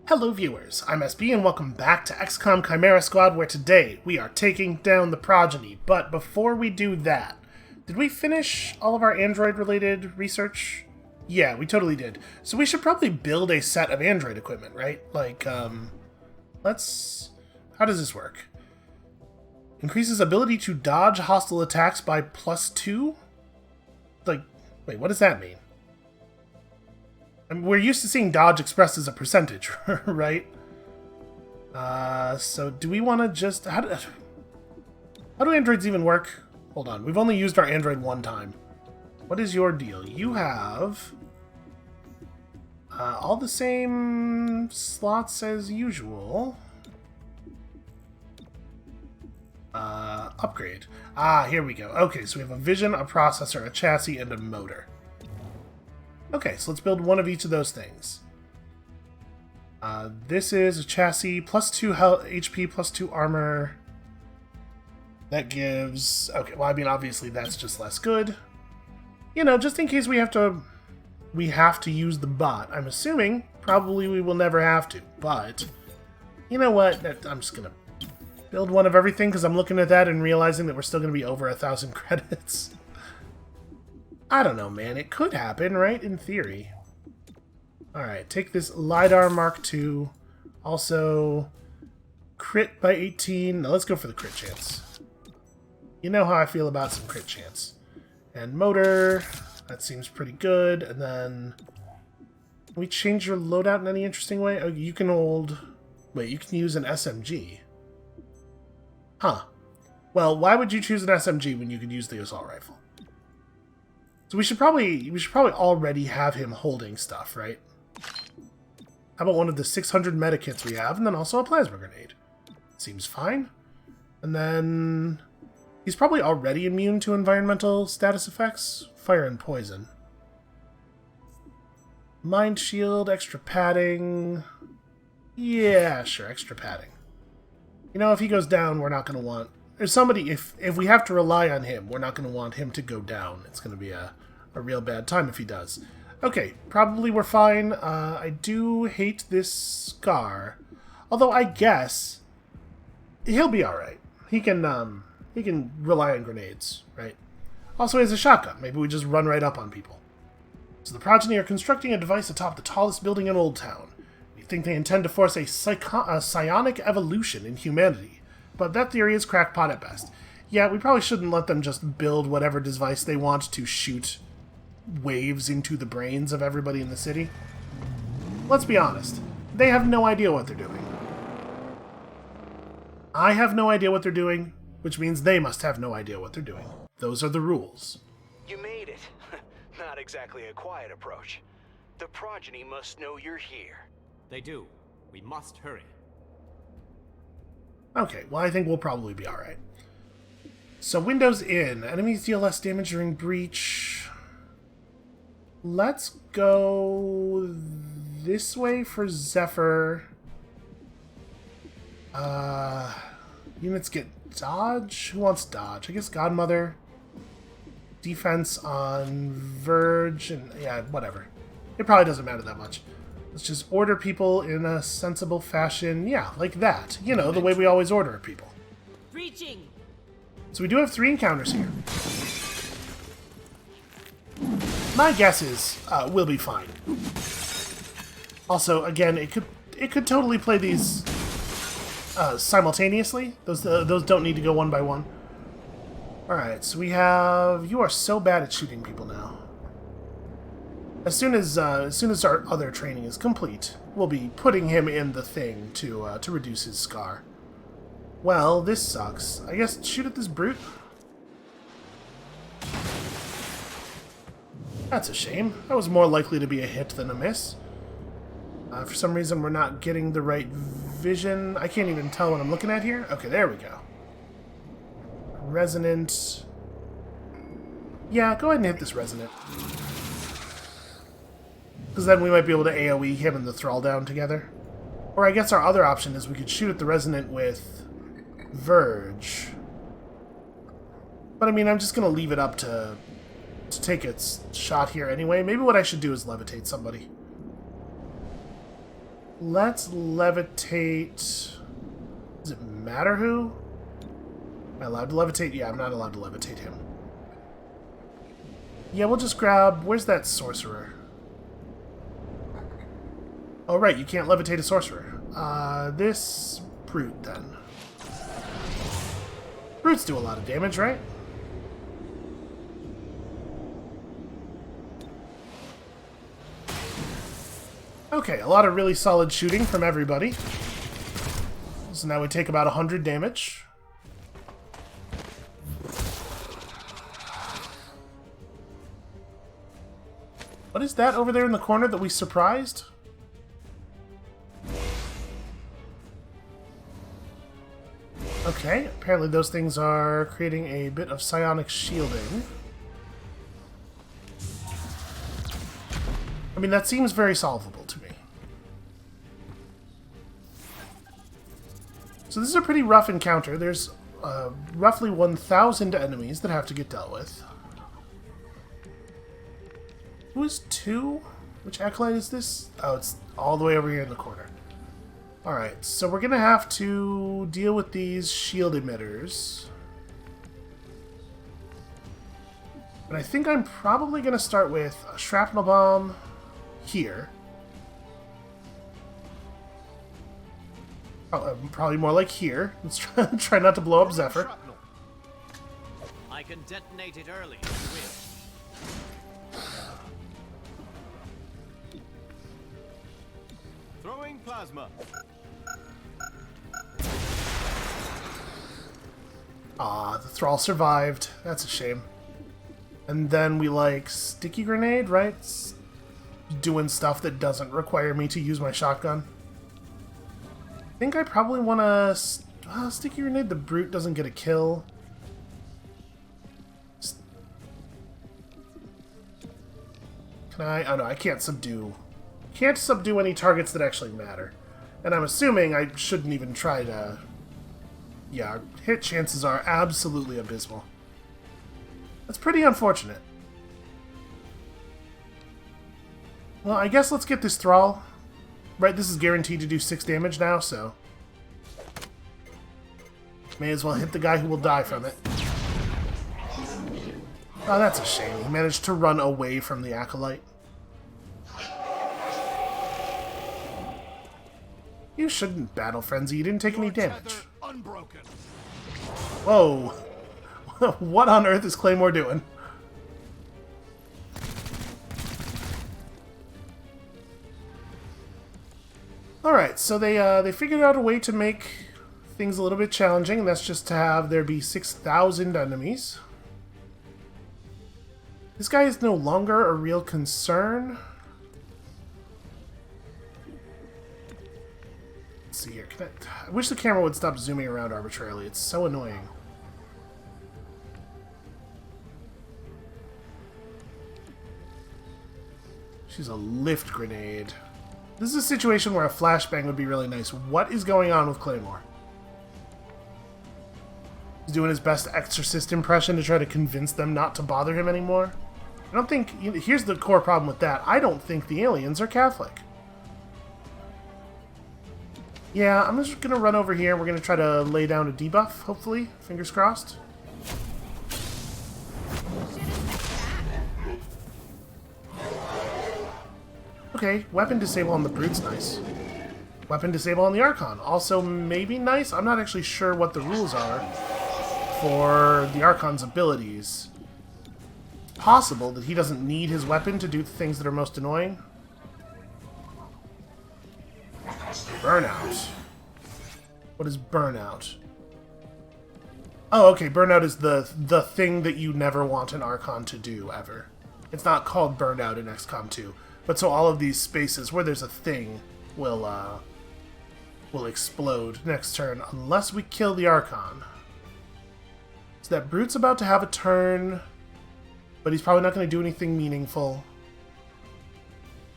Hello viewers, I'm SB and welcome back to XCOM Chimera Squad, where today we are taking down the progeny. But before we do that, did we finish all of our android-related research? Yeah, we totally did. So we should probably build a set of android equipment, right? Like, let's... How does this work? Increases ability to dodge hostile attacks by +2? Like, wait, what does that mean? I mean, we're used to seeing dodge expressed as a percentage, right? So do we want to just... How do androids even work? Hold on, we've only used our android one time. What is your deal? You have... all the same slots as usual. Upgrade. Ah, here we go. Okay, so we have a vision, a processor, a chassis, and a motor. Okay, so let's build one of each of those things. This is a chassis, +2 health, HP, +2 armor. That gives... Okay, well, I mean, obviously that's just less good. You know, just in case we have to use the bot. I'm assuming probably we will never have to, but you know what? I'm just gonna build one of everything because I'm looking at that and realizing that we're still gonna be over 1,000 credits. I don't know, man. It could happen, right? In theory. Alright, take this LiDAR Mark II. Also, crit by 18. Now let's go for the crit chance. You know how I feel about some crit chance. And motor. That seems pretty good. And then... Can we change your loadout in any interesting way? Oh, you can hold... Wait, you can use an SMG. Huh. Well, why would you choose an SMG when you could use the assault rifle? So we should probably already have him holding stuff, right? How about one of the 600 medikits we have, and then also a plasma grenade? Seems fine. And then... He's probably already immune to environmental status effects. Fire and poison. Mind shield, extra padding... Yeah, sure, extra padding. You know, if he goes down, we're not going to want... There's somebody, if we have to rely on him, we're not going to want him to go down. It's going to be a real bad time if he does. Okay, probably we're fine. I do hate this scar. Although I guess he'll be alright. He can rely on grenades, right? Also, he has a shotgun. Maybe we just run right up on people. So the progeny are constructing a device atop the tallest building in Old Town. We think they intend to force a psionic evolution in humanity. But that theory is crackpot at best. Yeah, we probably shouldn't let them just build whatever device they want to shoot waves into the brains of everybody in the city. Let's be honest. They have no idea what they're doing. I have no idea what they're doing, which means they must have no idea what they're doing. Those are the rules. You made it. Not exactly a quiet approach. The progeny must know you're here. They do. We must hurry. Okay, well, I think we'll probably be alright. So, windows in. Enemies deal less damage during breach. Let's go this way for Zephyr. Units get dodge? Who wants dodge? I guess Godmother. Defense on Verge, and yeah, whatever. It probably doesn't matter that much. Let's just order people in a sensible fashion. Yeah, like that. You know, the way we always order people. Breaching. So we do have 3 encounters here. My guess is we'll be fine. Also, again, it could totally play these simultaneously. Those don't need to go one by one. Alright, so we have... You are so bad at shooting people now. As soon as our other training is complete, we'll be putting him in the thing to reduce his scar. Well, this sucks. I guess shoot at this brute? That's a shame. That was more likely to be a hit than a miss. For some reason, we're not getting the right vision. I can't even tell what I'm looking at here. Okay, there we go. Resonant. Yeah, go ahead and hit this resonant. Because then we might be able to AoE him and the Thrall down together. Or I guess our other option is we could shoot at the Resonant with Verge. But I mean, I'm just going to leave it up to take its shot here anyway. Maybe what I should do is levitate somebody. Let's levitate... Does it matter who? Am I allowed to levitate? Yeah, I'm not allowed to levitate him. Yeah, we'll just grab... Where's that sorcerer? Oh, right, you can't levitate a sorcerer. This brute, then. Brutes do a lot of damage, right? Okay, a lot of really solid shooting from everybody. So now we take about 100 damage. What is that over there in the corner that we surprised? Okay, apparently those things are creating a bit of psionic shielding. I mean, that seems very solvable to me. So this is a pretty rough encounter. There's roughly 1,000 enemies that have to get dealt with. Who is 2? Which acolyte is this? Oh, it's all the way over here in the corner. Alright, so we're going to have to deal with these shield emitters. And I think I'm probably going to start with a shrapnel bomb here. Oh, probably more like here. Let's try not to blow up Zephyr. I can detonate it early. Throwing plasma. Ah, the Thrall survived. That's a shame. And then we like sticky grenade, right? Doing stuff that doesn't require me to use my shotgun. I think I probably want to sticky grenade. The brute doesn't get a kill. Can I? Oh no, I can't subdue. Can't subdue any targets that actually matter. And I'm assuming I shouldn't even try to... Yeah, hit chances are absolutely abysmal. That's pretty unfortunate. Well, I guess let's get this Thrall. Right, this is guaranteed to do 6 damage now, so... May as well hit the guy who will die from it. Oh, that's a shame. He managed to run away from the acolyte. You shouldn't battle frenzy. You didn't take any damage. Whoa. What on earth is Claymore doing? Alright, so they figured out a way to make things a little bit challenging, and that's just to have there be 6,000 enemies. This guy is no longer a real concern. Let's see here. I wish the camera would stop zooming around arbitrarily. It's so annoying. She's a lift grenade. This is a situation where a flashbang would be really nice. What is going on with Claymore? He's doing his best exorcist impression to try to convince them not to bother him anymore. I don't think... Here's the core problem with that. I don't think the aliens are Catholic. Yeah, I'm just going to run over here. We're going to try to lay down a debuff, hopefully. Fingers crossed. Okay, weapon disable on the Brute's nice. Weapon disable on the Archon. Also maybe nice. I'm not actually sure what the rules are for the Archon's abilities. Possible that he doesn't need his weapon to do the things that are most annoying. Burnout. What is burnout? Oh, okay, burnout is the thing that you never want an Archon to do, ever. It's not called burnout in XCOM 2. But so all of these spaces where there's a thing will explode next turn, unless we kill the Archon. So that Brute's about to have a turn, but he's probably not going to do anything meaningful.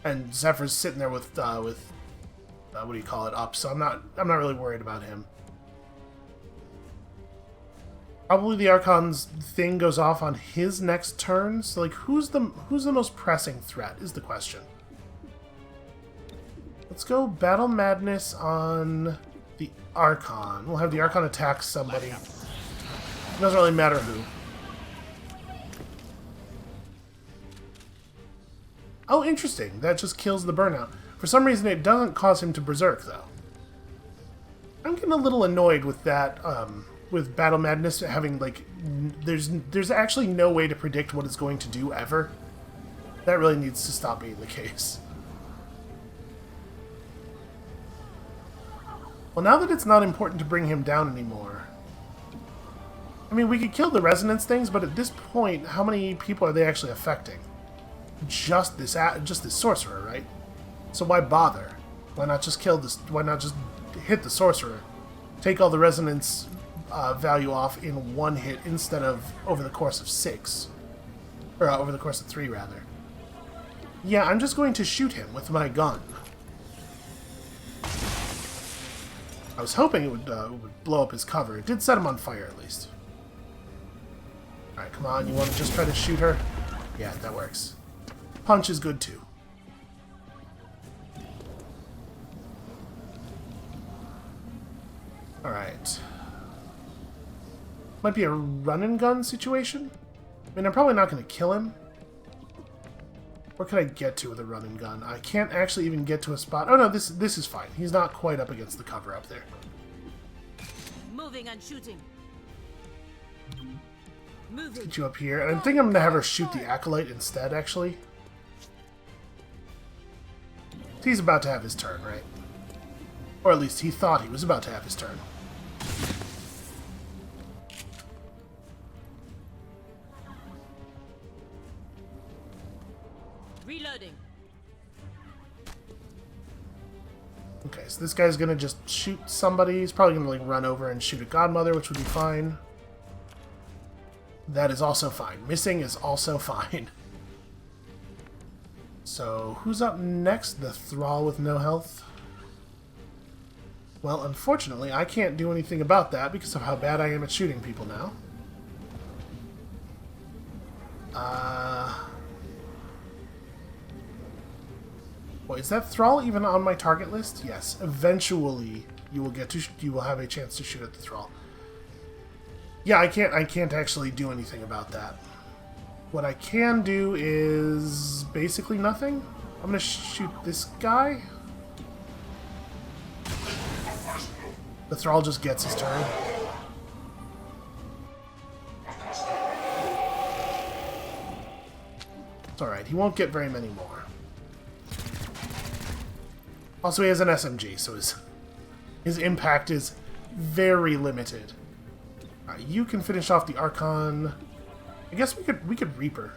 And Zephyr's sitting there with what do you call it, up, so I'm not really worried about him. Probably the Archon's thing goes off on his next turn, so like who's the most pressing threat is the question. Let's go Battle Madness on the Archon. We'll have the Archon attack somebody. It doesn't really matter who. Oh, interesting. That just kills the burnout. For some reason, it doesn't cause him to berserk, though. I'm getting a little annoyed with that, with Battle Madness having, like, there's actually no way to predict what it's going to do, ever. That really needs to stop being the case. Well, now that it's not important to bring him down anymore... I mean, we could kill the resonance things, but at this point, how many people are they actually affecting? Just this sorcerer, right? So why bother? Why not just kill this? Why not just hit the sorcerer? Take all the resonance value off in one hit instead of over the course of 6. Or over the course of 3, rather. Yeah, I'm just going to shoot him with my gun. I was hoping it would blow up his cover. It did set him on fire, at least. Alright, come on. You want to just try to shoot her? Yeah, that works. Punch is good, too. Alright. Might be a run-and-gun situation? I mean, I'm probably not going to kill him. Where can I get to with a run-and-gun? I can't actually even get to a spot. Oh, no, this is fine. He's not quite up against the cover up there. Moving and shooting. Moving. Get you up here. And I think I'm going to have her shoot the Acolyte instead, actually. He's about to have his turn, right? Or at least he thought he was about to have his turn. Reloading. Okay, so this guy's gonna just shoot somebody. He's probably gonna like run over and shoot a Godmother, which would be fine. That is also fine. Missing is also fine. So, who's up next? The Thrall with no health? Well, unfortunately, I can't do anything about that because of how bad I am at shooting people now. Wait, is that Thrall even on my target list? Yes. Eventually, you will have a chance to shoot at the Thrall. Yeah, I can't actually do anything about that. What I can do is basically nothing. I'm gonna shoot this guy. The Thrall just gets his turn. It's alright, he won't get very many more. Also, he has an SMG, so his impact is very limited. Alright, you can finish off the Archon. I guess we could Reaper.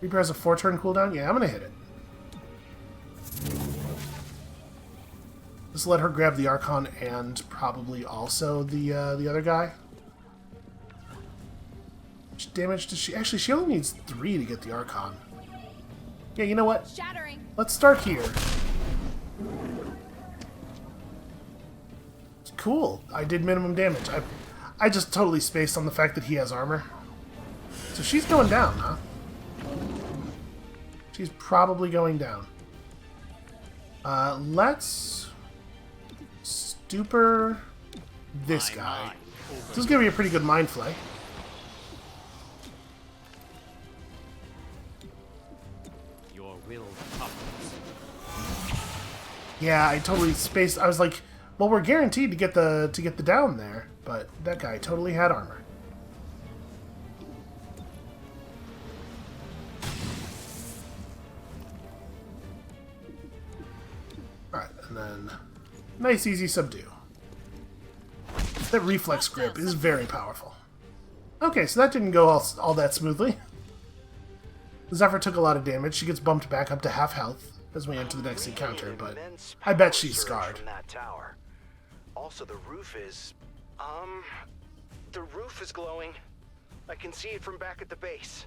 Reaper has a 4-turn cooldown? Yeah, I'm gonna hit it. Just let her grab the Archon and probably also the other guy. How much damage does she... Actually, she only needs 3 to get the Archon. Yeah, you know what? Shattering. Let's start here. Cool. I did minimum damage. I just totally spaced on the fact that he has armor. So she's going down, huh? She's probably going down. Let's stupor this guy. This is going to be a pretty good mind flay. Your will comes. Yeah, I totally spaced. I was like, well, we're guaranteed to get the down there, but that guy totally had armor. Alright, and then nice easy subdue. That reflex grip is very powerful. Okay, so that didn't go all that smoothly. Zephyr took a lot of damage. She gets bumped back up to half health as we enter the next encounter, but I bet she's scarred. From that tower. Also, the roof is... the roof is glowing. I can see it from back at the base.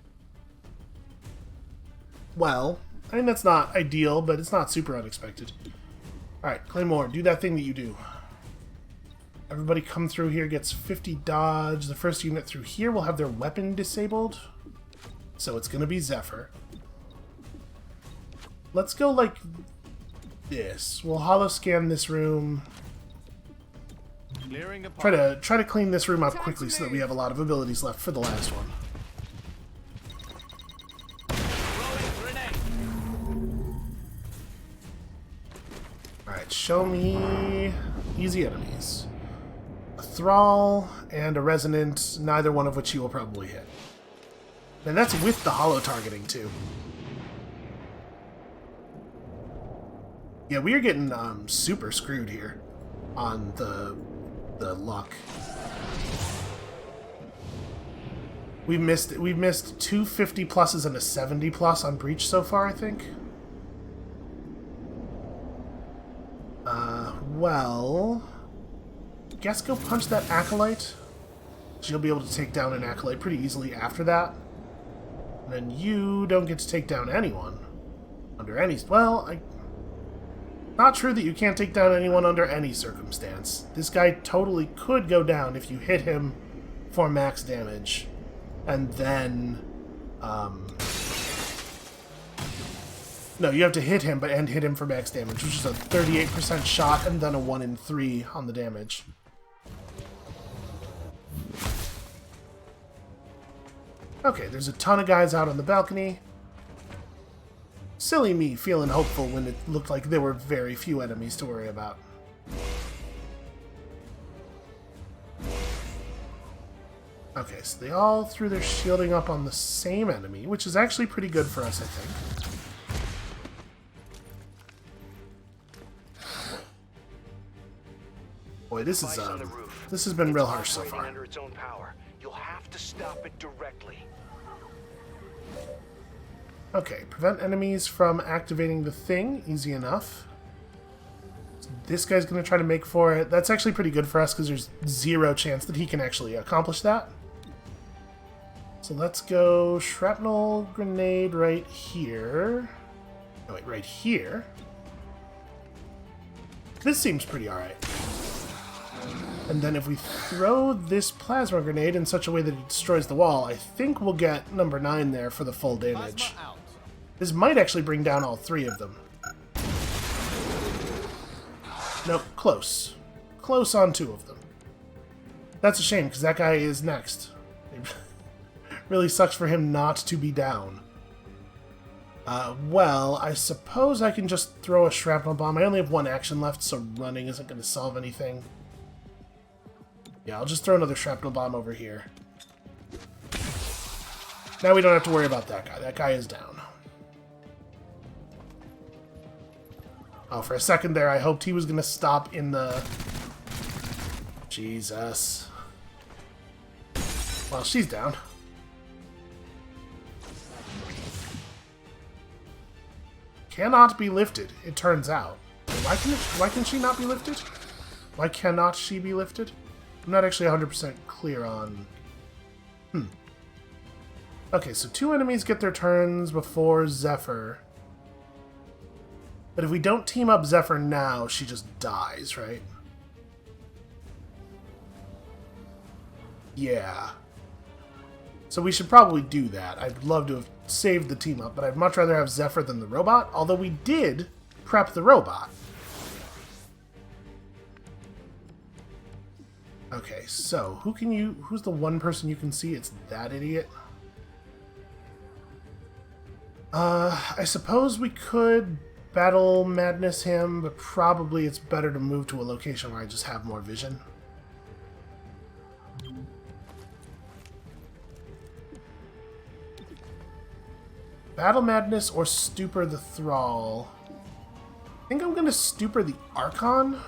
Well, I mean, that's not ideal, but it's not super unexpected. Alright, Claymore, do that thing that you do. Everybody come through here gets 50 dodge. The first unit through here will have their weapon disabled. So it's going to be Zephyr. Let's go, like, this. We'll holo scan this room. Clearing a path. Try to clean this room up quickly so that we have a lot of abilities left for the last one. Alright, show me easy enemies. A Thrall and a Resonant, neither one of which you will probably hit. And that's with the holo targeting, too. Yeah, we are getting super screwed here on the luck. We've missed 2 50 pluses and a 70 plus on Breach so far, I think. Well, guess go punch that Acolyte. She'll be able to take down an Acolyte pretty easily after that. And then you don't get to take down anyone under any... Well, not true that you can't take down anyone under any circumstance. This guy totally could go down if you hit him for max damage. And then... No, you have to hit him, and hit him for max damage, which is a 38% shot and then a 1 in 3 on the damage. Okay, there's a ton of guys out on the balcony. Silly me feeling hopeful when it looked like there were very few enemies to worry about. Okay, so they all threw their shielding up on the same enemy, which is actually pretty good for us, I think. Boy, this has been real harsh so far. Under its own power. You'll have to stop it directly. Okay, prevent enemies from activating the thing. Easy enough. So this guy's going to try to make for it. That's actually pretty good for us because there's 0 chance that he can actually accomplish that. So let's go shrapnel grenade right here. Oh, wait, right here. This seems pretty alright. And then if we throw this plasma grenade in such a way that it destroys the wall, I think we'll get number 9 there for the full damage. This might actually bring down all 3 of them. Nope, close. Close on 2 of them. That's a shame, because that guy is next. It really sucks for him not to be down. Well, I suppose I can just throw a shrapnel bomb. I only have 1 action left, so running isn't going to solve anything. Yeah, I'll just throw another shrapnel bomb over here. Now we don't have to worry about that guy. That guy is down. Oh, for a second there, I hoped he was going to stop in the... Jesus. Well, she's down. Cannot be lifted, it turns out. Why can she not be lifted? Why cannot she be lifted? I'm not actually 100% clear on... Okay, so 2 enemies get their turns before Zephyr. But if we don't team up Zephyr now, she just dies, right? Yeah. So we should probably do that. I'd love to have saved the team up, but I'd much rather have Zephyr than the robot, although we did prep the robot. Okay, so who's the one person you can see? It's that idiot. I suppose we could battle madness him, but probably it's better to move to a location where I just have more vision. Battle madness or stupor the thrall. I think I'm gonna stupor the Archon.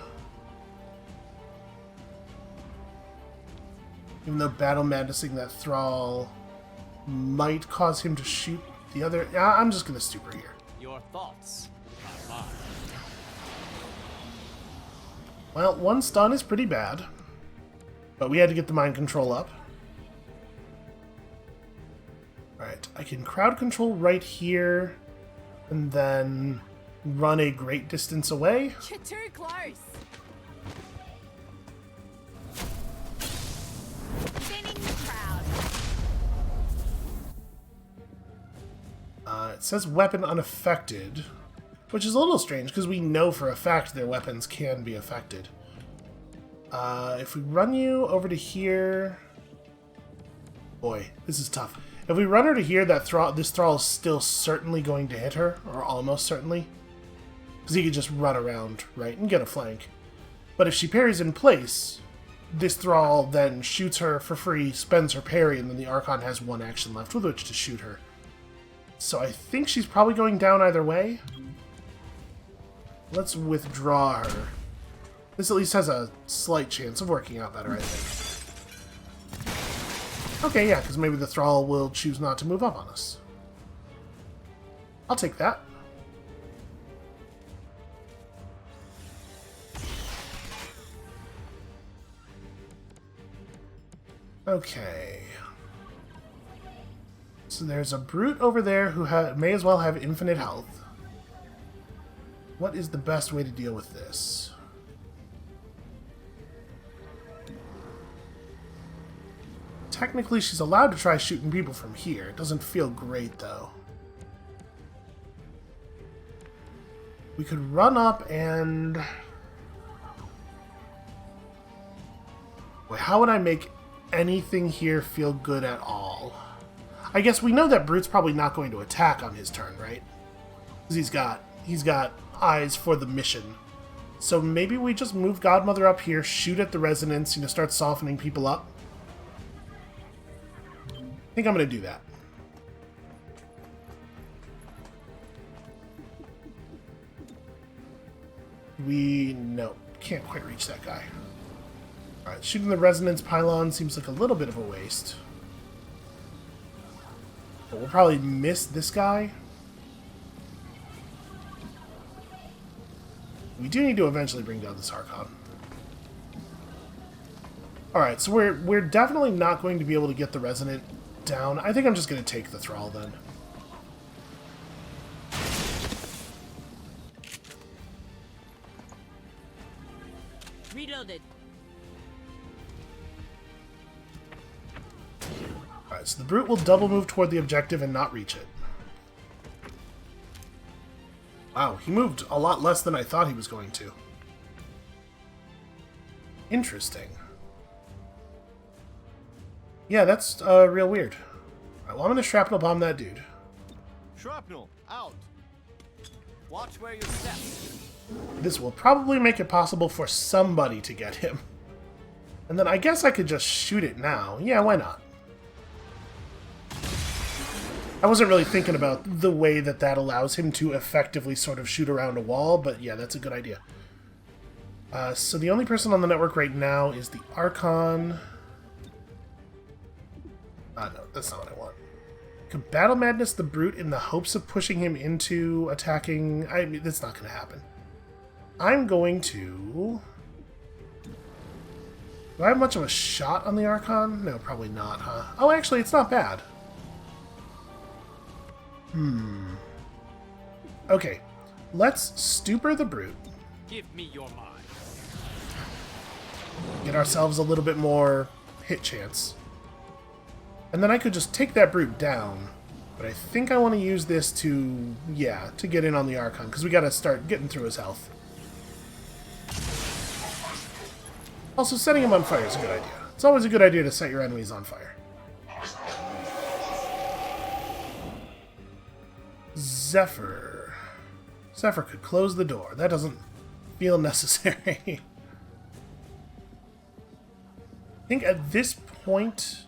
Even though battle madnessing that thrall might cause him to shoot the other... Yeah, I'm just gonna stupor here. Your thoughts are mine. Well, 1 stun is pretty bad. But we had to get the mind control up. Alright, I can crowd control right here, and then run a great distance away. You're too close. Thinning the crowd. It says weapon unaffected. Which is a little strange, because we know for a fact their weapons can be affected. If we run you over to here... Boy, this is tough. If we run her to here, this thrall is still certainly going to hit her, or almost certainly. Because he could just run around, right, and get a flank. But if she parries in place, this thrall then shoots her for free, spends her parry, and then the Archon has one action left with which to shoot her. So I think she's probably going down either way. Let's withdraw her. This at least has a slight chance of working out better, I think. Okay, yeah, because maybe the Thrall will choose not to move up on us. I'll take that. Okay. So there's a brute over there who may as well have infinite health. What is the best way to deal with this? Technically, she's allowed to try shooting people from here. It doesn't feel great, though. We could run up and... Wait, how would I make anything here feel good at all? I guess we know that Brute's probably not going to attack on his turn, right? Because he's got eyes for the mission. So maybe we just move Godmother up here, shoot at the resonance, start softening people up. I think I'm going to do that. No, can't quite reach that guy. Alright, shooting the resonance pylon seems like a little bit of a waste. But we'll probably miss this guy. We do need to eventually bring down this Archon. Alright, so we're definitely not going to be able to get the resonant down. I think I'm just going to take the Thrall then. Reloaded. Alright, so the Brute will double move toward the objective and not reach it. Wow, he moved a lot less than I thought he was going to. Interesting. Yeah, that's real weird. Alright, well, I'm going to shrapnel bomb that dude. Shrapnel, out. Watch where you step. This will probably make it possible for somebody to get him. And then I guess I could just shoot it now. Yeah, why not? I wasn't really thinking about the way that allows him to effectively sort of shoot around a wall, but yeah, that's a good idea. So the only person on the network right now is the Archon. No, that's not what I want. Could Battle Madness the Brute in the hopes of pushing him into attacking... I mean, that's not going to happen. I'm going to... Do I have much of a shot on the Archon? No, probably not, huh? Oh, actually, it's not bad. Okay, let's Stupor the Brute. Give me your mind. Get ourselves a little bit more hit chance. And then I could just take that Brute down. But I think I want to use this to, yeah, to get in on the Archon, because we got to start getting through his health. Also, setting him on fire is a good idea. It's always a good idea to set your enemies on fire. Zephyr. Zephyr could close the door. That doesn't feel necessary. I think at this point,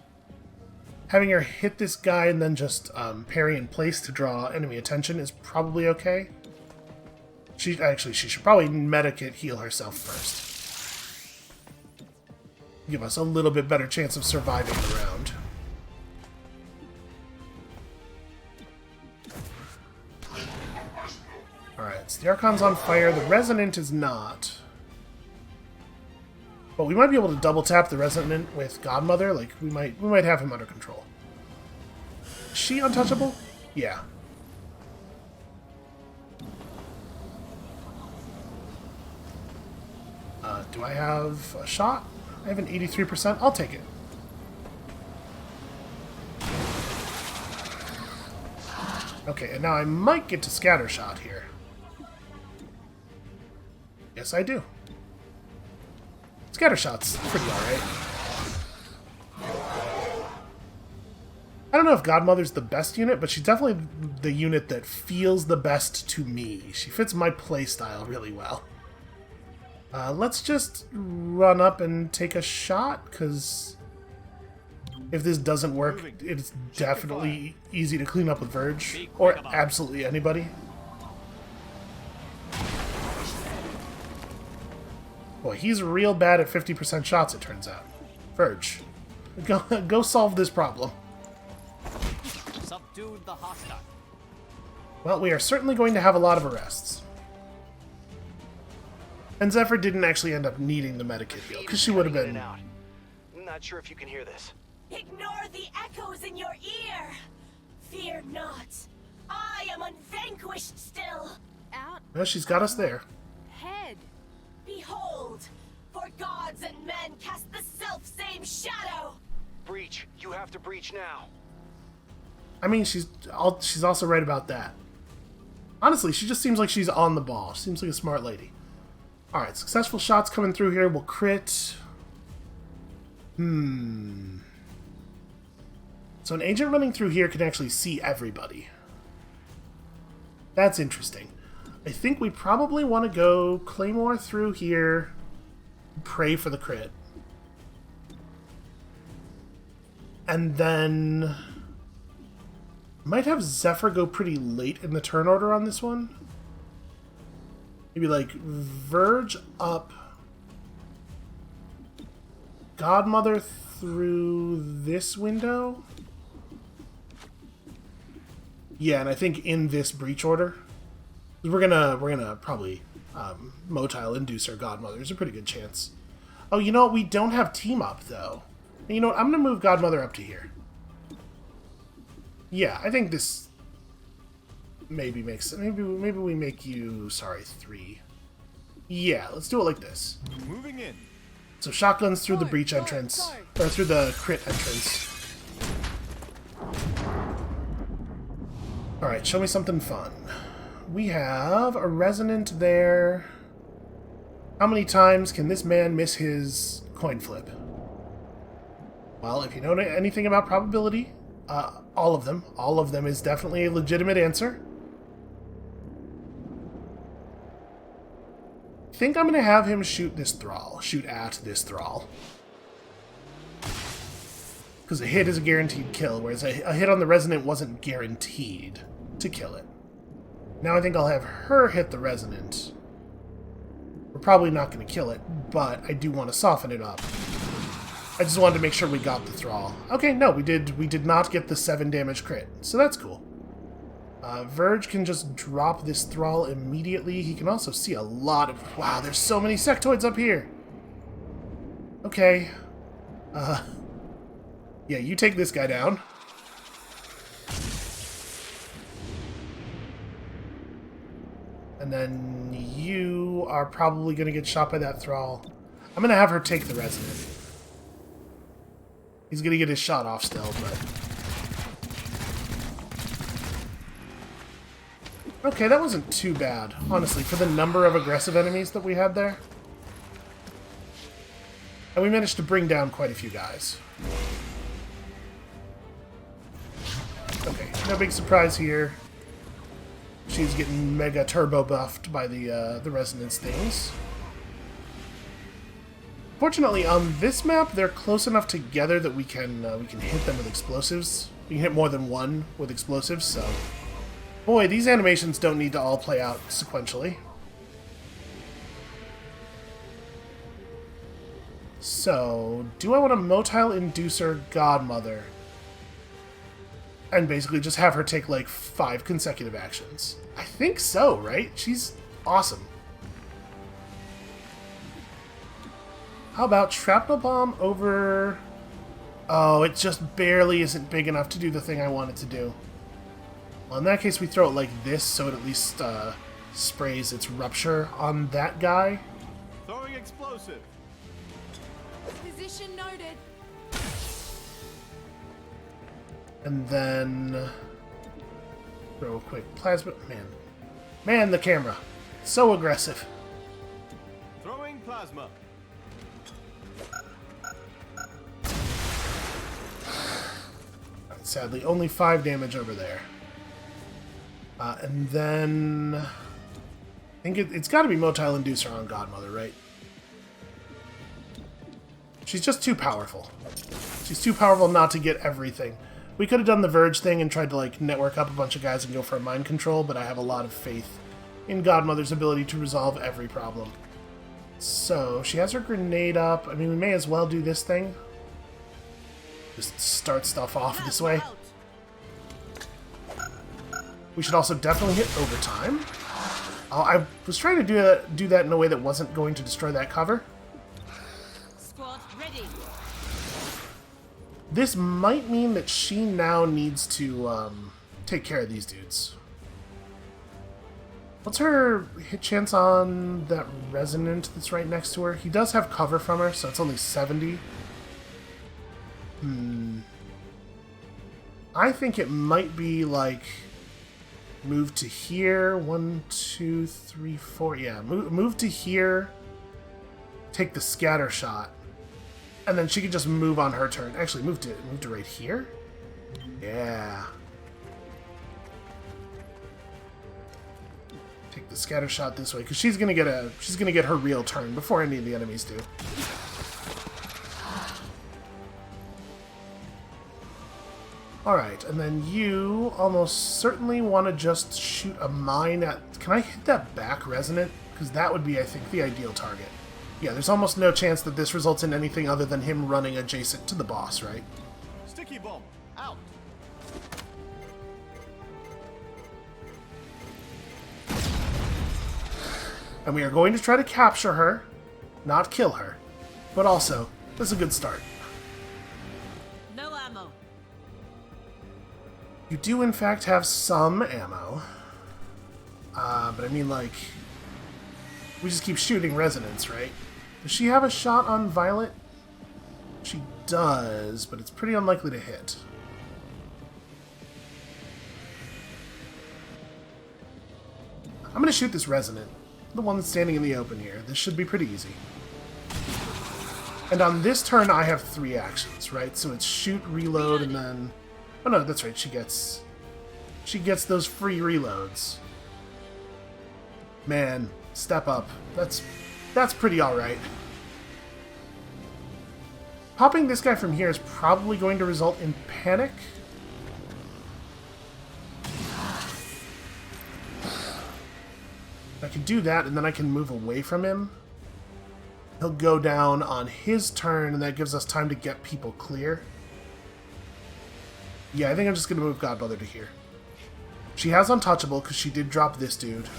having her hit this guy and then just parry in place to draw enemy attention is probably okay. She should probably medikit heal herself first. Give us a little bit better chance of surviving the round. Alright, so the Archon's on fire. The Resonant is not. But we might be able to double tap the Resonant with Godmother. Like, we might have him under control. Is she untouchable? Yeah. Do I have a shot? I have an 83%. I'll take it. Okay, and now I might get to Scattershot here. Yes, I do. Scattershot's pretty alright. I don't know if Godmother's the best unit, but she's definitely the unit that feels the best to me. She fits my playstyle really well. Let's just run up and take a shot, because if this doesn't work, it's definitely easy to clean up with Verge, or absolutely anybody. Boy, he's real bad at 50% shots, it turns out. Verge, go solve this problem. Subdued the hostile. Well, we are certainly going to have a lot of arrests. And Zephyr didn't actually end up needing the medikit heal, because she would have been... I'm not sure if you can hear this. Ignore the echoes in your ear. Fear not. I am unvanquished still. Out. Well, she's got us there. Head. Behold, for gods and men cast the self-same shadow. Breach. You have to breach now. I mean, she's also right about that. Honestly, she just seems like she's on the ball. She seems like a smart lady. Alright, successful shots coming through here. We'll crit. So an agent running through here can actually see everybody. That's interesting. I think we probably want to go Claymore through here, pray for the crit. And then... might have Zephyr go pretty late in the turn order on this one. Maybe like Verge up, Godmother through this window. Yeah, and I think in this breach order, we're gonna probably motile Inducer Godmother. There's a pretty good chance. Oh, you know what? We don't have team up though. And you know what? I'm gonna move Godmother up to here. Yeah, I think this maybe makes sense. Maybe we make you 3. Yeah, let's do it like this. Moving in. So shotguns through the breach entrance, or through the crit entrance. All right, show me something fun. We have a resonant there. How many times can this man miss his coin flip? Well, if you know anything about probability, all of them. All of them is definitely a legitimate answer. I think I'm going to have him shoot this thrall. Shoot at this thrall. Because a hit is a guaranteed kill, whereas a hit on the resonant wasn't guaranteed to kill it. Now I think I'll have her hit the resonant. We're probably not going to kill it, but I do want to soften it up. I just wanted to make sure we got the thrall. Okay, no, we did not get the 7 damage crit, so that's cool. Verge can just drop this thrall immediately. He can also see a lot of... Wow, there's so many sectoids up here! Okay. Yeah, you take this guy down. And then you are probably going to get shot by that thrall. I'm going to have her take the resonant. He's going to get his shot off still, but... Okay, that wasn't too bad, honestly, for the number of aggressive enemies that we had there. And we managed to bring down quite a few guys. Okay, no big surprise here. She's getting mega turbo buffed by the resonance things. Fortunately, on this map, they're close enough together that we can hit them with explosives. We can hit more than one with explosives, so... Boy, these animations don't need to all play out sequentially. So, do I want to motile Inducer Godmother? And basically just have her take, like, 5 consecutive actions. I think so, right? She's awesome. How about Shrapnel Bomb over... Oh, it just barely isn't big enough to do the thing I want it to do. Well, in that case, we throw it like this, so it at least sprays its rupture on that guy. Throwing explosive. Position noted. And then throw a quick plasma. Man, the camera, so aggressive. plasma. Sadly, only 5 damage over there. And then... I think it's got to be motile inducer on Godmother, right? She's just too powerful. She's too powerful not to get everything. We could have done the Verge thing and tried to, like, network up a bunch of guys and go for a mind control, but I have a lot of faith in Godmother's ability to resolve every problem. So, she has her grenade up. I mean, we may as well do this thing. Just start stuff off this way. We should also definitely hit overtime. I was trying to do that in a way that wasn't going to destroy that cover. Squad ready. This might mean that she now needs to take care of these dudes. What's her hit chance on that Resonant that's right next to her? He does have cover from her, so it's only 70. I think it might be like move to here. 1, 2, 3, 4. Yeah, move to here. Take the scatter shot, and then she can just move on her turn. Actually, move to right here. Yeah. Take the scatter shot this way because she's gonna get her real turn before any of the enemies do. Alright, and then you almost certainly want to just shoot a mine at... Can I hit that back Resonant? Because that would be, I think, the ideal target. Yeah, there's almost no chance that this results in anything other than him running adjacent to the boss, right? Sticky bomb. Out. And we are going to try to capture her, not kill her. But also, this is a good start. No ammo. You do, in fact, have some ammo. But I mean, like... We just keep shooting Resonance, right? Does she have a shot on Violet? She does, but it's pretty unlikely to hit. I'm gonna shoot this Resonant. The one that's standing in the open here. This should be pretty easy. And on this turn, I have 3 actions, right? So it's shoot, reload, and then... Oh no, that's right, she gets those free reloads. Man, step up. That's pretty alright. Popping this guy from here is probably going to result in panic. I can do that, and then I can move away from him. He'll go down on his turn, and that gives us time to get people clear. Yeah, I think I'm just going to move Godmother to here. She has Untouchable, because she did drop this dude.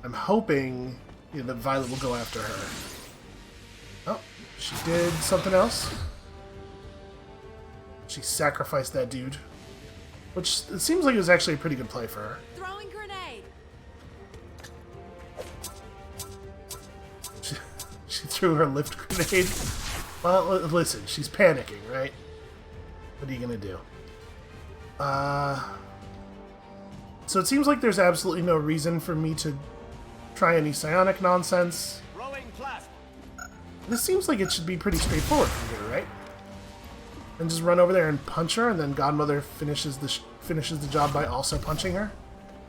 I'm hoping that Violet will go after her. Oh, she did something else. She sacrificed that dude. Which, it seems like it was actually a pretty good play for her. Throwing grenade. She threw her lift grenade. Well, listen, she's panicking, right? What are you gonna do? So it seems like there's absolutely no reason for me to try any psionic nonsense. Throwing plasma. This seems like it should be pretty straightforward from here, right? And just run over there and punch her, and then Godmother finishes the job by also punching her.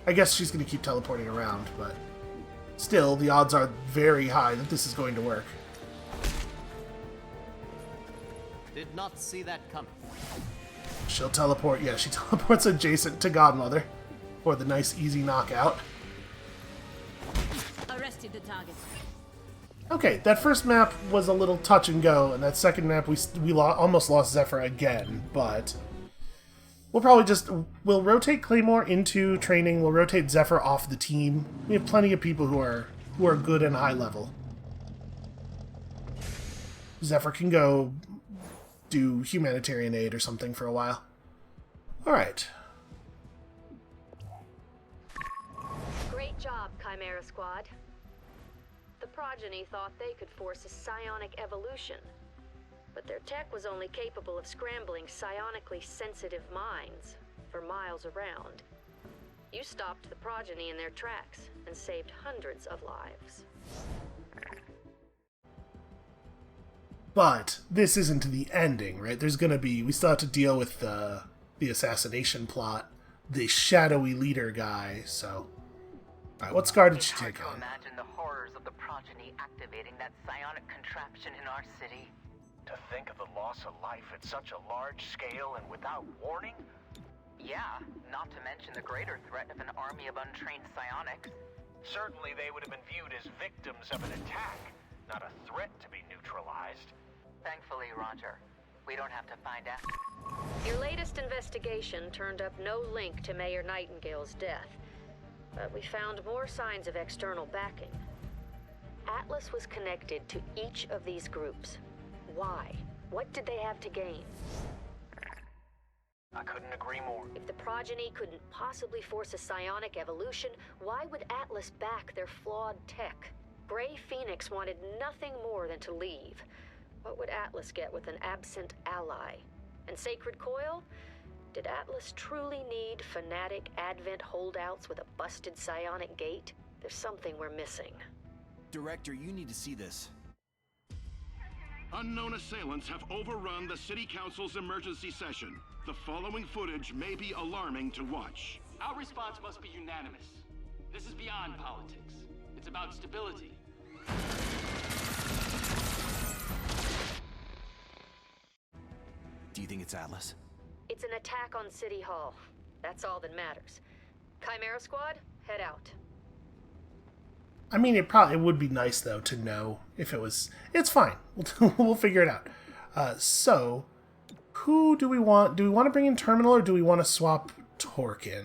I guess she's gonna keep teleporting around, but still, the odds are very high that this is going to work. Did not see that coming. She'll teleport. Yeah, she teleports adjacent to Godmother for the nice, easy knockout. Arrested the target. Okay, that first map was a little touch and go, and that second map we almost lost Zephyr again, but we'll rotate Claymore into training, we'll rotate Zephyr off the team. We have plenty of people who are good and high level. Zephyr can go do humanitarian aid or something for a while. Alright. Great job, Chimera Squad. The progeny thought they could force a psionic evolution, but their tech was only capable of scrambling psionically sensitive minds for miles around. You stopped the progeny in their tracks and saved hundreds of lives. But this isn't the ending, right? There's gonna be... We still have to deal with the assassination plot. The shadowy leader guy, so... Alright, what scar did she take on? Imagine the horrors of the progeny activating that psionic contraption in our city. To think of the loss of life at such a large scale and without warning? Yeah, not to mention the greater threat of an army of untrained psionics. Certainly they would have been viewed as victims of an attack, not a threat to be neutralized. Thankfully, Roger, we don't have to find out. Your latest investigation turned up no link to Mayor Nightingale's death, but we found more signs of external backing. Atlas was connected to each of these groups. Why? What did they have to gain? I couldn't agree more. If the progeny couldn't possibly force a psionic evolution, why would Atlas back their flawed tech? Grey Phoenix wanted nothing more than to leave. What would Atlas get with an absent ally? And Sacred Coil? Did Atlas truly need fanatic Advent holdouts with a busted psionic gate? There's something we're missing. Director, you need to see this. Unknown assailants have overrun the City Council's emergency session. The following footage may be alarming to watch. Our response must be unanimous. This is beyond politics. It's about stability. Do you think it's Atlas? It's an attack on City Hall. That's all that matters. Chimera Squad, head out. I mean, it would be nice, though, to know if it was... It's fine. We'll figure it out. So, who do we want? Do we want to bring in Terminal, or do we want to swap Torque in?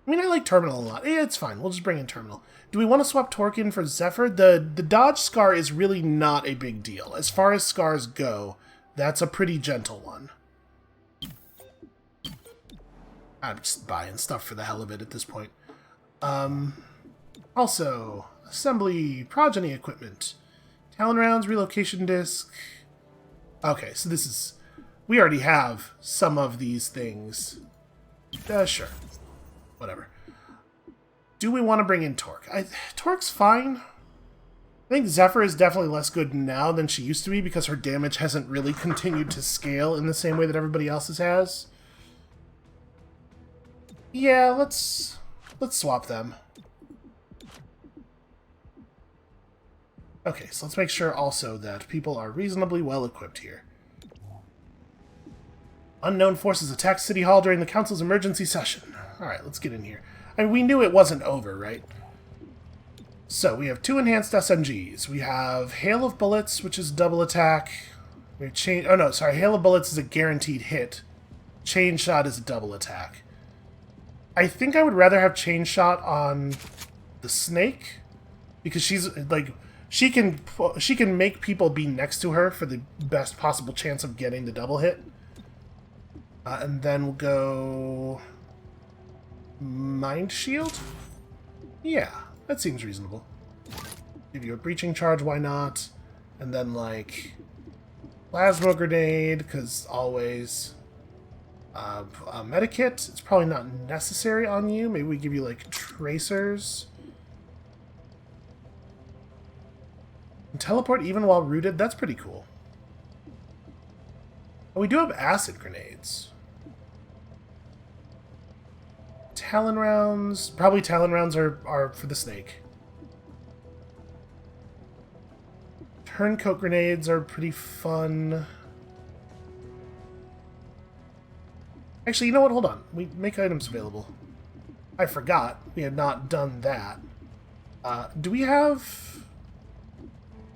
I mean, I like Terminal a lot. Yeah, it's fine. We'll just bring in Terminal. Do we want to swap Torque in for Zephyr? The dodge scar is really not a big deal. As far as scars go, that's a pretty gentle one. I'm just buying stuff for the hell of it at this point. Also, assembly, progeny equipment, Talon rounds, relocation disc. Okay, so this is... We already have some of these things. Sure. Whatever. Do we want to bring in Torque? Torque's fine. I think Zephyr is definitely less good now than she used to be because her damage hasn't really continued to scale in the same way that everybody else's has. Yeah, let's swap them. Okay, so let's make sure also that people are reasonably well equipped here. Unknown forces attacked City Hall during the Council's emergency session. Alright, let's get in here. I mean, we knew it wasn't over, right? So, we have 2 enhanced SMGs. We have Hail of Bullets, which is double attack. We have oh no, sorry, Hail of Bullets is a guaranteed hit. Chain Shot is a double attack. I think I would rather have Chain Shot on the Snake, because she's, like... She can make people be next to her for the best possible chance of getting the double hit. And then we'll go... Mind Shield? Yeah, that seems reasonable. Give you a breaching charge, why not? And then, like... Plasma Grenade, because always... a Medikit, it's probably not necessary on you. Maybe we give you, like, Tracers... And teleport even while rooted? That's pretty cool. Oh, we do have acid grenades. Talon rounds. Probably Talon rounds are for the Snake. Turncoat grenades are pretty fun. Actually, you know what? Hold on. We make items available. I forgot. We had not done that. Do we have...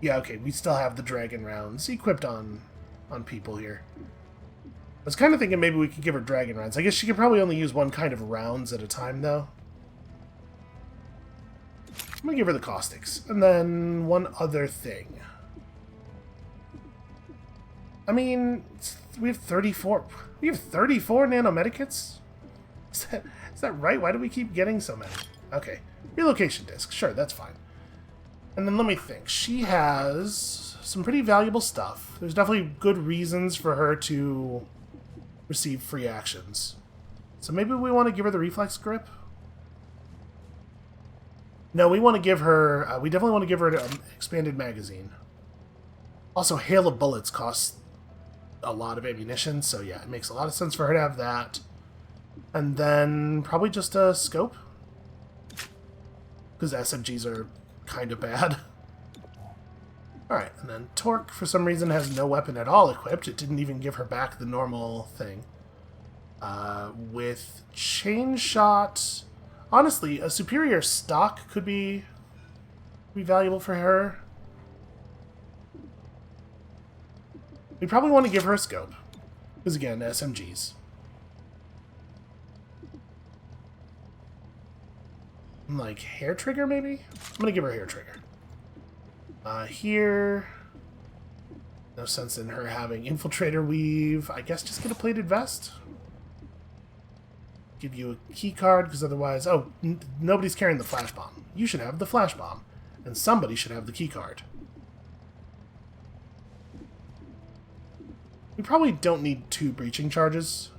Yeah, okay, we still have the dragon rounds equipped on people here. I was kind of thinking maybe we could give her dragon rounds. I guess she could probably only use one kind of rounds at a time, though. I'm gonna give her the caustics. And then one other thing. I mean, we have 34. We have 34 nanomedikits? Is that right? Why do we keep getting so many? Okay. Relocation disc. Sure, that's fine. And then let me think. She has some pretty valuable stuff. There's definitely good reasons for her to receive free actions. So maybe we want to give her the reflex grip? No, we want to give her... we definitely want to give her an expanded magazine. Also, hail of bullets costs a lot of ammunition, so yeah, it makes a lot of sense for her to have that. And then probably just a scope, because SMGs are kind of bad. Alright, and then Torque, for some reason, has no weapon at all equipped. It didn't even give her back the normal thing. With Chain Shot, honestly, a superior stock could be valuable for her. We probably want to give her a scope, because again, SMGs. Like, hair trigger, maybe? I'm gonna give her hair trigger. Here... no sense in her having infiltrator weave. I guess just get a plated vest. Give you a key card, because otherwise... oh, nobody's carrying the flash bomb. You should have the flash bomb. And somebody should have the key card. We probably don't need 2 breaching charges.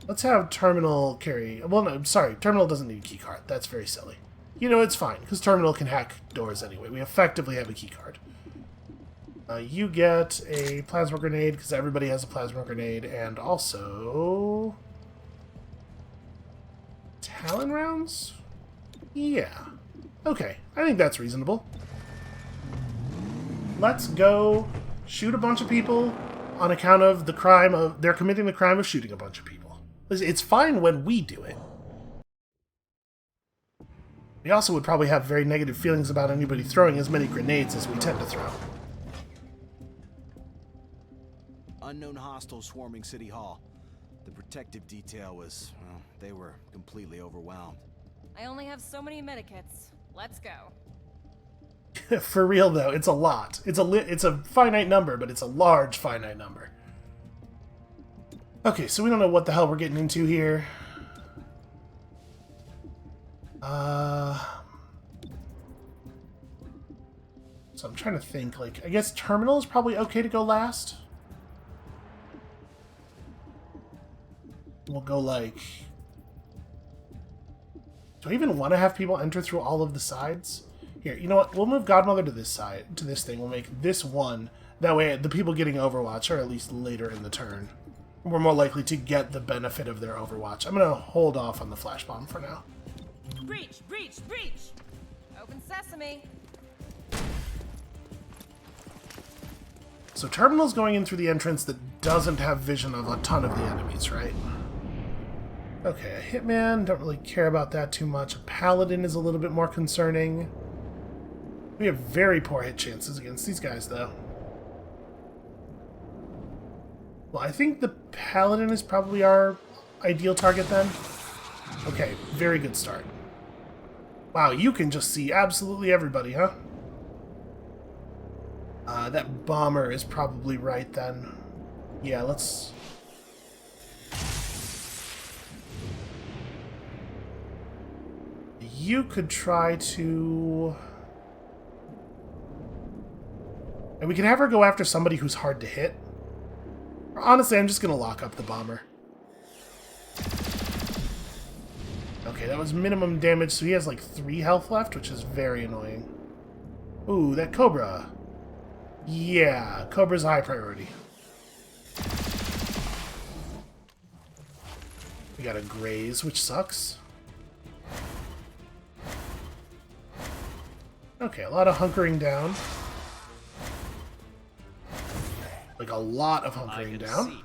Let's have Terminal carry... well, no, sorry. Terminal doesn't need a key card. That's very silly. You know, it's fine, because Terminal can hack doors anyway. We effectively have a key card. You get a plasma grenade, because everybody has a plasma grenade, and also... Talon rounds? Yeah. Okay, I think that's reasonable. Let's go shoot a bunch of people on account of the crime of... they're committing the crime of shooting a bunch of people. It's fine when we do it. We also would probably have very negative feelings about anybody throwing as many grenades as we tend to throw. Unknown hostiles swarming City Hall. The protective detail was, well, they were completely overwhelmed. I only have so many medikits. Let's go. For real, though, it's a lot. It's a finite number, but it's a large finite number. Okay, so we don't know what the hell we're getting into here. So I'm trying to think, like, I guess Terminal is probably okay to go last. We'll go, like... do I even want to have people enter through all of the sides? Here, you know what? We'll move Godmother to this side, to this thing. We'll make this one. That way, the people getting Overwatch are at least later in the turn. We're more likely to get the benefit of their Overwatch. I'm going to hold off on the flash bomb for now. Breach! Breach! Breach! Open sesame. So Terminal's going in through the entrance that doesn't have vision of a ton of the enemies, right? Okay, a Hitman, don't really care about that too much. A Paladin is a little bit more concerning. We have very poor hit chances against these guys, though. Well, I think the Paladin is probably our ideal target, then. Okay, very good start. Wow, you can just see absolutely everybody, huh? That Bomber is probably right, then. Yeah, let's... you could try to... and we can have her go after somebody who's hard to hit. Honestly, I'm just going to lock up the Bomber. Okay, that was minimum damage, so he has like 3 health left, which is very annoying. Ooh, that Cobra. Yeah, Cobra's a high priority. We got a Graze, which sucks. Okay, a lot of hunkering down. Like a lot of hunkering down.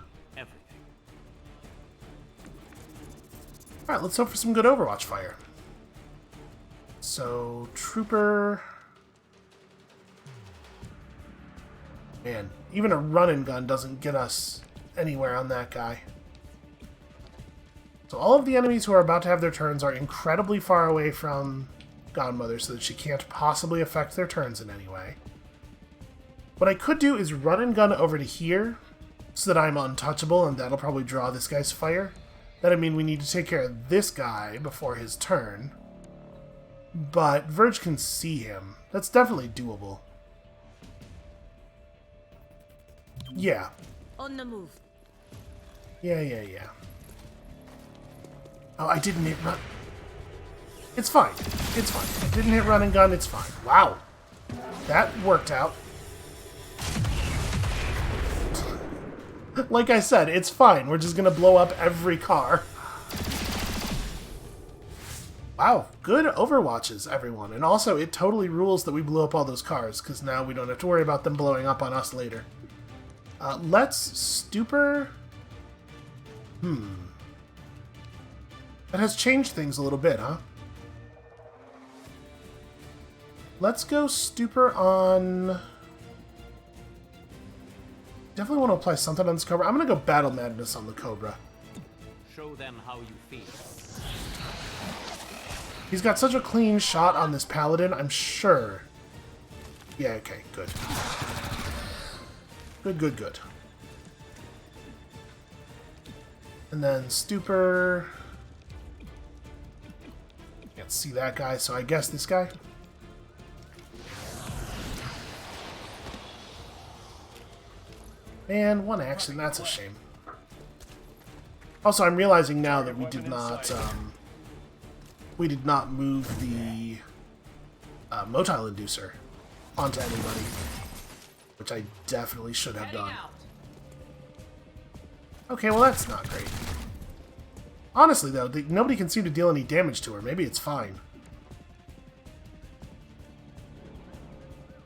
Alright, let's hope for some good Overwatch fire. So, Trooper... man, even a run-and gun doesn't get us anywhere on that guy. So all of the enemies who are about to have their turns are incredibly far away from Godmother so that she can't possibly affect their turns in any way. What I could do is run and gun over to here so that I'm untouchable, and that'll probably draw this guy's fire. That'd mean we need to take care of this guy before his turn. But Verge can see him. That's definitely doable. Yeah. On the move. Yeah. Oh, I didn't hit run. It's fine. It's fine. I didn't hit run and gun. It's fine. Wow. That worked out. Like I said, it's fine. We're just gonna blow up every car. Wow, good overwatches, everyone. And also, it totally rules that we blew up all those cars, because now we don't have to worry about them blowing up on us later. Let's stupor... That has changed things a little bit, huh? Let's go stupor on... Definitely want to apply something on this Cobra. I'm going to go Battle Madness on the Cobra. Show them how you feel. He's got such a clean shot on this Paladin, I'm sure. Yeah, okay, good. Good. And then Stupor. Can't see that guy, so I guess this guy. Man, one action, that's a shame. Also, I'm realizing now that we did not move the motile inducer onto anybody, which I definitely should have done. Okay, well that's not great. Honestly though, nobody can seem to deal any damage to her. Maybe it's fine.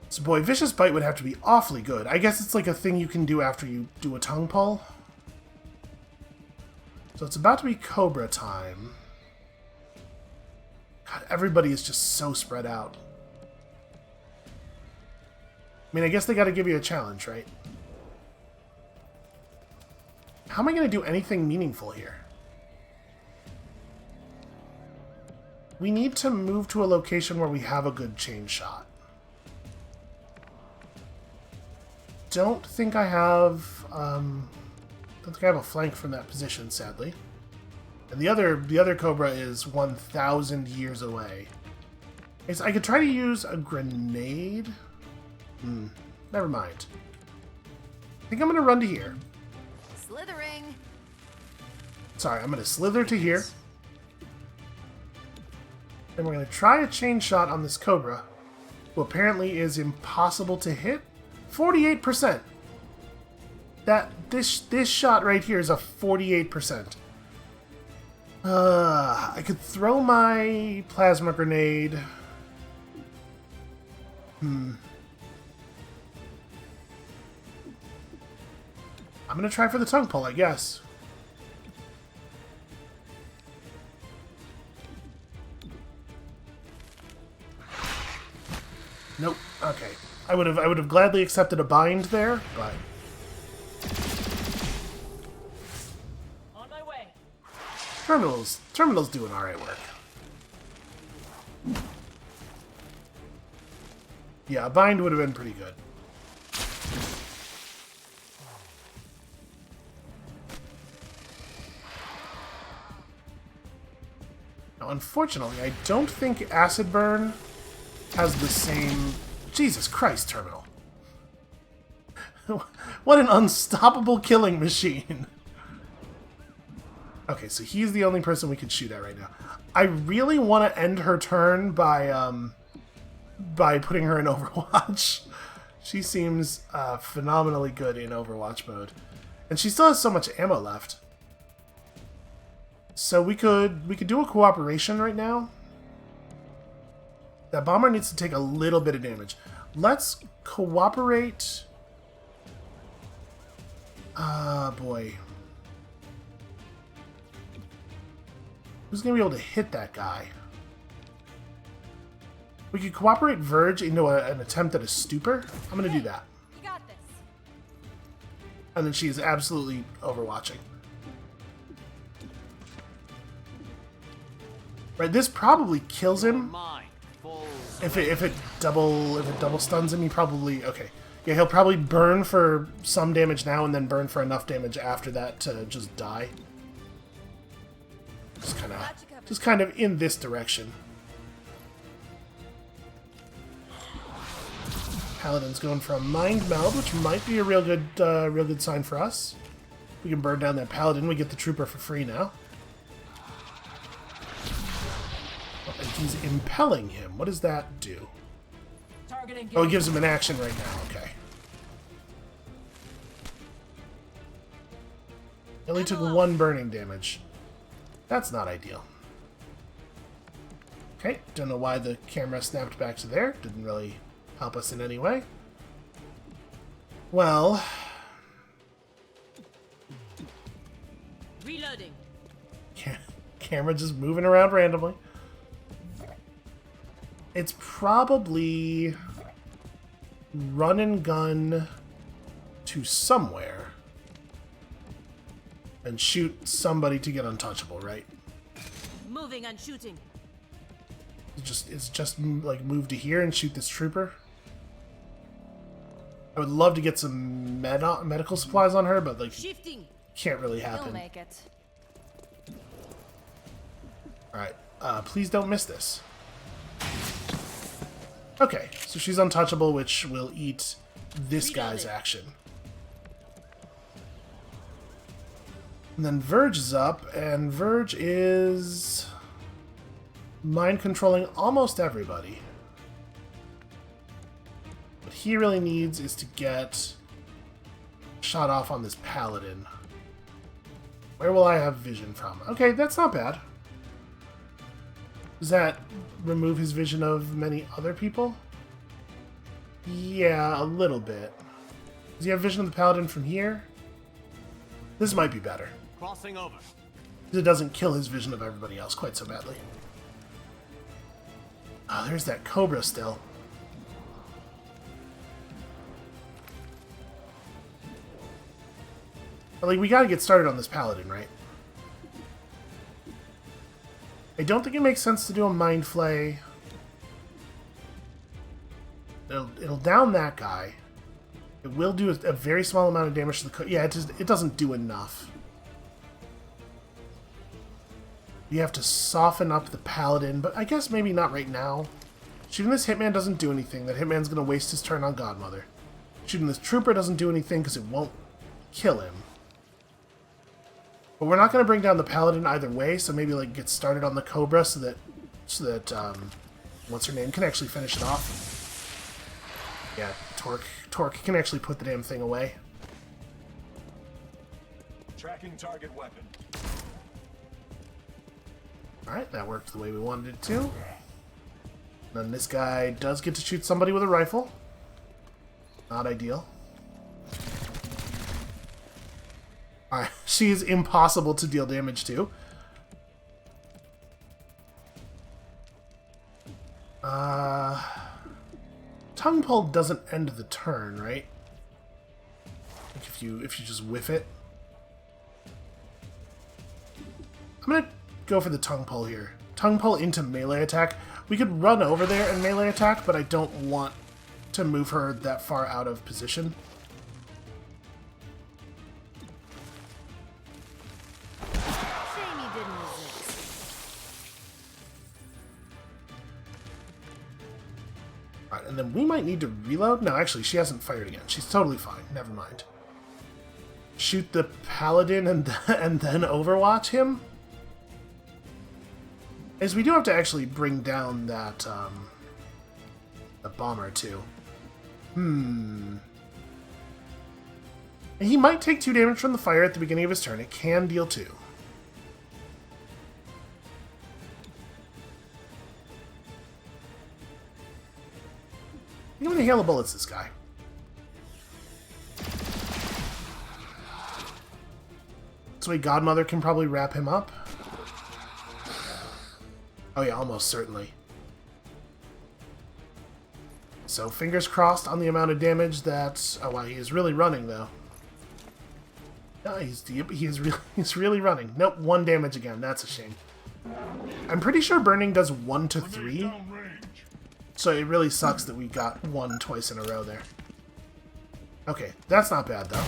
So boy, Vicious Bite would have to be awfully good. I guess it's like a thing you can do after you do a tongue pull. So it's about to be Cobra time. God, everybody is just so spread out. I mean, I guess they gotta give you a challenge, right? How am I gonna do anything meaningful here? We need to move to a location where we have a good chain shot. Don't think I have, don't think I have a flank from that position, sadly. And the other Cobra is 1,000 years away. Okay, so I could try to use a grenade. Never mind. I think I'm gonna run to here. Slithering. Sorry, I'm gonna slither to here. And we're gonna try a chain shot on this Cobra, who apparently is impossible to hit. 48%. This shot right here is a 48%. I could throw my plasma grenade. I'm gonna try for the tongue pull, I guess. Nope. Okay. I would have gladly accepted a bind there, but On my way. Terminal's doing alright work. Yeah, a bind would have been pretty good. Now, unfortunately, I don't think Acid Burn has the same... Jesus Christ, Terminal. What an unstoppable killing machine. Okay, so he's the only person we could shoot at right now. I really want to end her turn by putting her in Overwatch. She seems phenomenally good in Overwatch mode. And she still has so much ammo left. So we could do a cooperation right now. That bomber needs to take a little bit of damage. Let's cooperate. Boy. Who's going to be able to hit that guy? We could cooperate Verge into an attempt at a stupor. I'm going to do that. You got this. And then she is absolutely overwatching. Right, this probably kills him. If it double stuns him, he probably... Okay. Yeah, he'll probably burn for some damage now and then burn for enough damage after that to just die. Just kind of in this direction. Paladin's going for a Mind Meld, which might be a real good sign for us. We can burn down that Paladin. We get the Trooper for free now. And he's impelling him. What does that do? Oh, it gives him an action right now. Okay. It only took 1 burning damage. That's not ideal. Okay, don't know why the camera snapped back to there. Didn't really help us in any way. Well... Reloading. Camera just moving around randomly. It's probably run and gun to somewhere and shoot somebody to get untouchable, right? Moving and shooting. It's just like move to here and shoot this trooper. I would love to get some medical supplies on her, but like Shifting. can't really He'll happen. make it. Alright, please don't miss this. Okay, so she's untouchable, which will eat this guy's action. And then Verge is up, and Verge is mind controlling almost everybody. What he really needs is to get shot off on this paladin. Where will I have vision from? Okay, that's not bad. Does that remove his vision of many other people? Yeah, a little bit. Does he have vision of the paladin from here? This might be better. Crossing over. It doesn't kill his vision of everybody else quite so badly. Oh, there's that cobra still. But, like, we gotta get started on this paladin, right? I don't think it makes sense to do a mind flay. It'll down that guy. It will do a very small amount of damage to the... Yeah, it doesn't do enough. You have to soften up the paladin, but I guess maybe not right now. Shooting this hitman doesn't do anything. That hitman's going to waste his turn on Godmother. Shooting this trooper doesn't do anything because it won't kill him. But we're not going to bring down the paladin either way, so maybe like get started on the cobra so that what's her name can actually finish it off. Yeah, Torque can actually put the damn thing away. Tracking target weapon. Alright, that worked the way we wanted it to. Then this guy does get to shoot somebody with a rifle. Not ideal. Alright, she is impossible to deal damage to. Tongue pull doesn't end the turn, right? Like if you just whiff it. I'm gonna go for the tongue pull here. Tongue pull into melee attack. We could run over there and melee attack, but I don't want to move her that far out of position. Shame you didn't resist. Alright, and then we might need to reload. No, actually, she hasn't fired again. She's totally fine. Never mind. Shoot the paladin and then overwatch him? As we do have to actually bring down that the bomber too. And he might take 2 damage from the fire at the beginning of his turn. It can deal 2. I'm gonna hail the bullets this guy. This way Godmother can probably wrap him up. Oh yeah, almost certainly. So fingers crossed on the amount of damage that... Oh wow, he is really running though. No, he's really running. Nope, 1 damage again. That's a shame. I'm pretty sure burning does 1 to 3. So it really sucks that we got 1 twice in a row there. Okay, that's not bad though.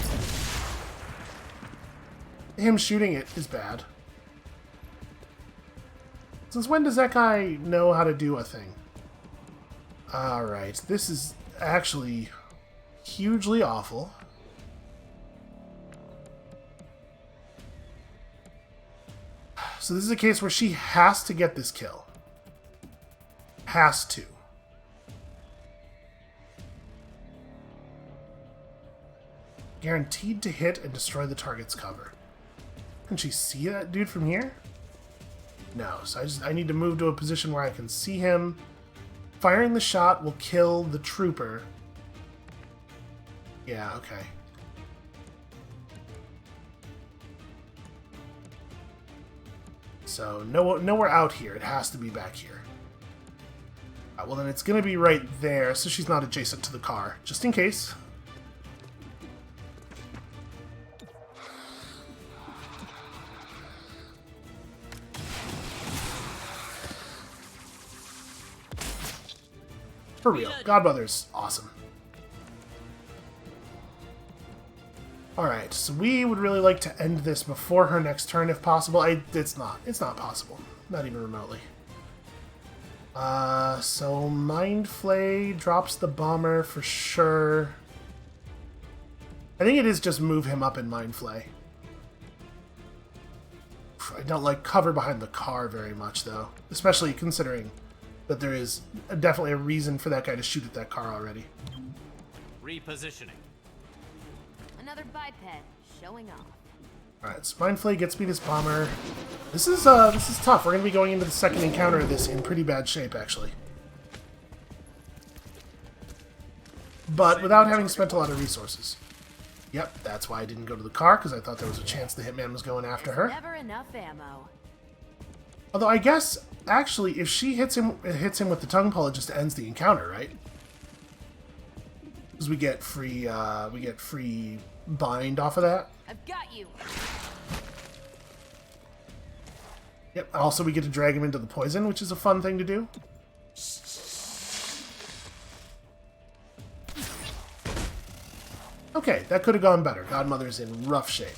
Him shooting it is bad. Since when does that guy know how to do a thing? Alright, this is actually hugely awful. So this is a case where she has to get this kill. Has to. Guaranteed to hit and destroy the target's cover. Can she see that dude from here? No, so I need to move to a position where I can see him. Firing the shot will kill the trooper. Yeah, okay. So nowhere out here. It has to be back here. Well, then it's going to be right there, so she's not adjacent to the car, just in case. For real. Godmother's awesome. Alright, so we would really like to end this before her next turn if possible. It's not possible. Not even remotely. So Mind Flay drops the bomber for sure. I think it is just move him up in Mind Flay. I don't like cover behind the car very much, though. Especially considering that there is definitely a reason for that guy to shoot at that car already. Repositioning. Another biped showing off. Alright, so Mind Flay gets me this bomber. This is tough. We're going to be going into the second encounter of this in pretty bad shape, actually. But without having spent a lot of resources. Yep, that's why I didn't go to the car, because I thought there was a chance the Hitman was going after her. Never enough ammo. Although I guess, actually, if she hits him with the tongue pull, it just ends the encounter, right? Because we get free bind off of that. I've got you. Yep. Also, we get to drag him into the poison, which is a fun thing to do. Okay, that could have gone better. Godmother's in rough shape.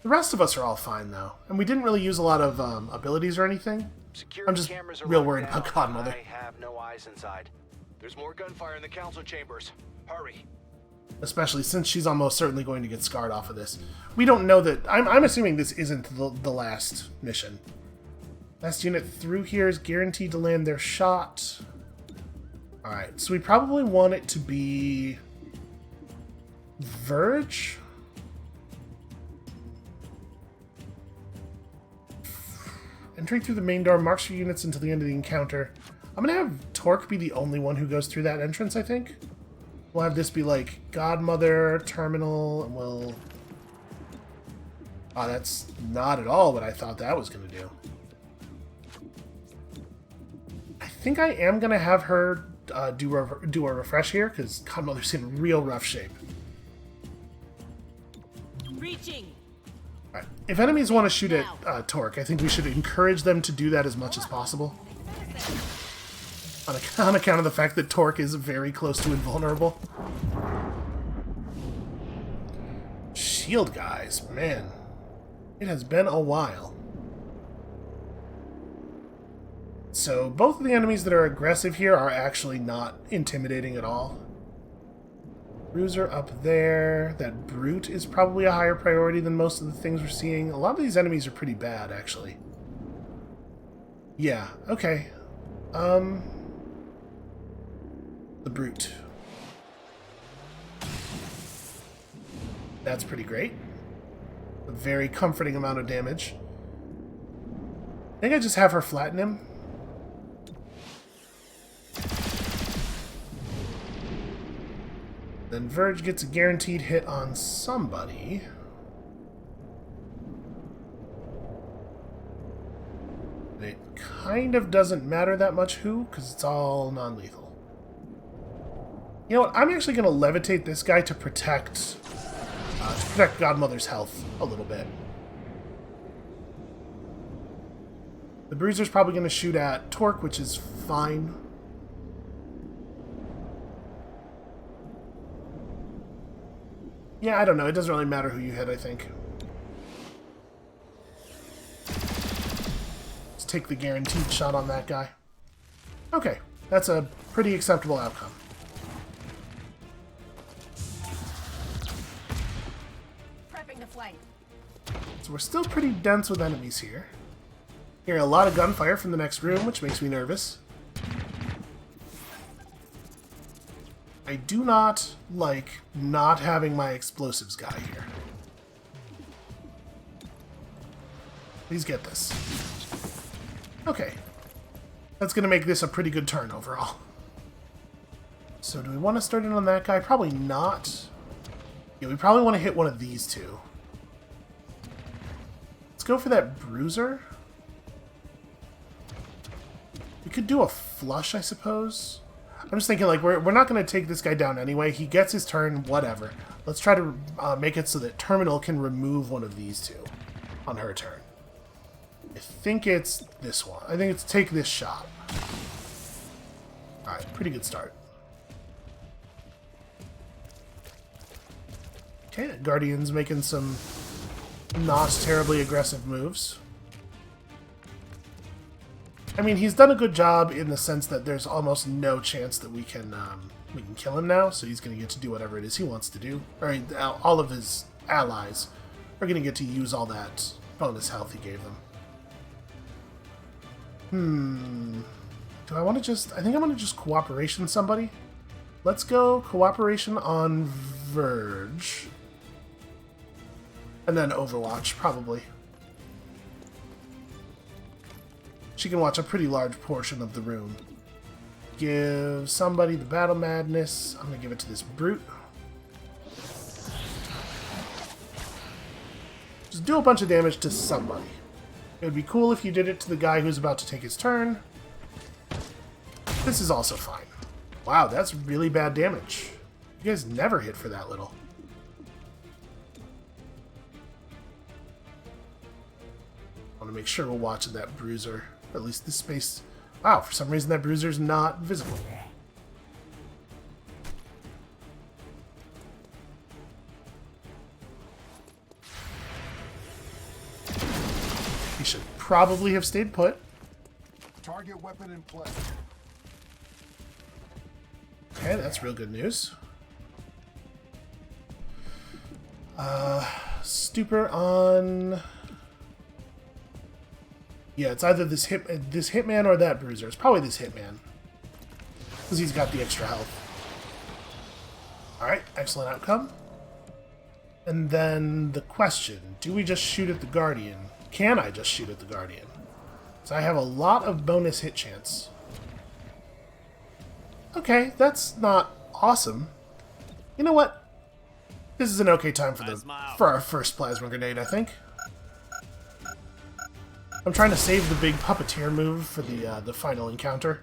The rest of us are all fine, though. And we didn't really use a lot of abilities or anything. I'm just real worried about Godmother. I have no eyes inside. There's more gunfire in the council chambers. Hurry. Especially since she's almost certainly going to get scarred off of this. We don't know that... I'm assuming this isn't the last mission. Last unit through here is guaranteed to land their shot. Alright, so we probably want it to be... Verge? Entering through the main door marks your units until the end of the encounter. I'm going to have Torque be the only one who goes through that entrance, I think. We'll have this be like Godmother, Terminal, and we'll... Oh, that's not at all what I thought that was going to do. I think I am going to have her do a refresh here, because Godmother's in real rough shape. Reaching. Alright, if enemies want to shoot at Torque, I think we should encourage them to do that as much as possible. On account of the fact that Torque is very close to invulnerable. Shield guys, man. It has been a while. So both of the enemies that are aggressive here are actually not intimidating at all. Bruiser up there. That Brute is probably a higher priority than most of the things we're seeing. A lot of these enemies are pretty bad, actually. Yeah, okay. The Brute. That's pretty great. A very comforting amount of damage. I think I just have her flatten him. Then Verge gets a guaranteed hit on somebody. It kind of doesn't matter that much who, because it's all non-lethal. You know what? I'm actually going to levitate this guy to protect Godmother's health a little bit. The Bruiser's probably going to shoot at Torque, which is fine. Yeah, I don't know. It doesn't really matter who you hit, I think. Let's take the guaranteed shot on that guy. Okay, that's a pretty acceptable outcome. Prepping the flank. So we're still pretty dense with enemies here. Hearing a lot of gunfire from the next room, which makes me nervous. I do not like not having my explosives guy here. Please get this. Okay. That's going to make this a pretty good turn overall. So do we want to start in on that guy? Probably not. Yeah, we probably want to hit one of these two. Let's go for that bruiser. We could do a flush, I suppose. I'm just thinking, like, we're not going to take this guy down anyway. He gets his turn, whatever. Let's try to make it so that Terminal can remove one of these two on her turn. I think it's this one. I think it's take this shot. Alright, pretty good start. Okay, Guardian's making some not terribly aggressive moves. I mean, he's done a good job in the sense that there's almost no chance that we can kill him now, so he's going to get to do whatever it is he wants to do. Or all of his allies are going to get to use all that bonus health he gave them. Do I want to just... I think I'm going to just cooperation somebody. Let's go cooperation on Verge. And then Overwatch, probably. She can watch a pretty large portion of the room. Give somebody the Battle Madness. I'm going to give it to this Brute. Just do a bunch of damage to somebody. It would be cool if you did it to the guy who's about to take his turn. This is also fine. Wow, that's really bad damage. You guys never hit for that little. I want to make sure we're watching that Bruiser. Or at least this space... Wow, for some reason that Bruiser's not visible. He should probably have stayed put. Target weapon in play. Okay, that's real good news. Stupor on... Yeah, it's either this Hitman or that Bruiser. It's probably this Hitman. Because he's got the extra health. Alright, excellent outcome. And then the question, do we just shoot at the Guardian? Can I just shoot at the Guardian? So I have a lot of bonus hit chance. Okay, that's not awesome. You know what? This is an okay time for our first plasma grenade, I think. I'm trying to save the big puppeteer move for the final encounter.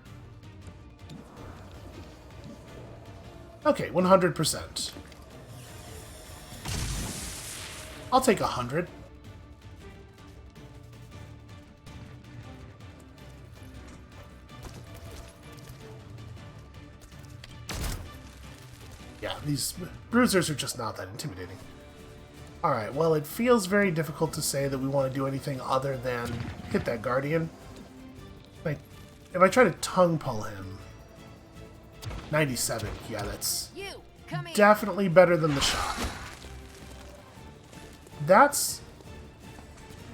Okay, 100%. I'll take 100. Yeah, these bruisers are just not that intimidating. Alright, well, it feels very difficult to say that we want to do anything other than hit that Guardian. Like, if I try to tongue pull him... 97, yeah, that's definitely better than the shot. That's...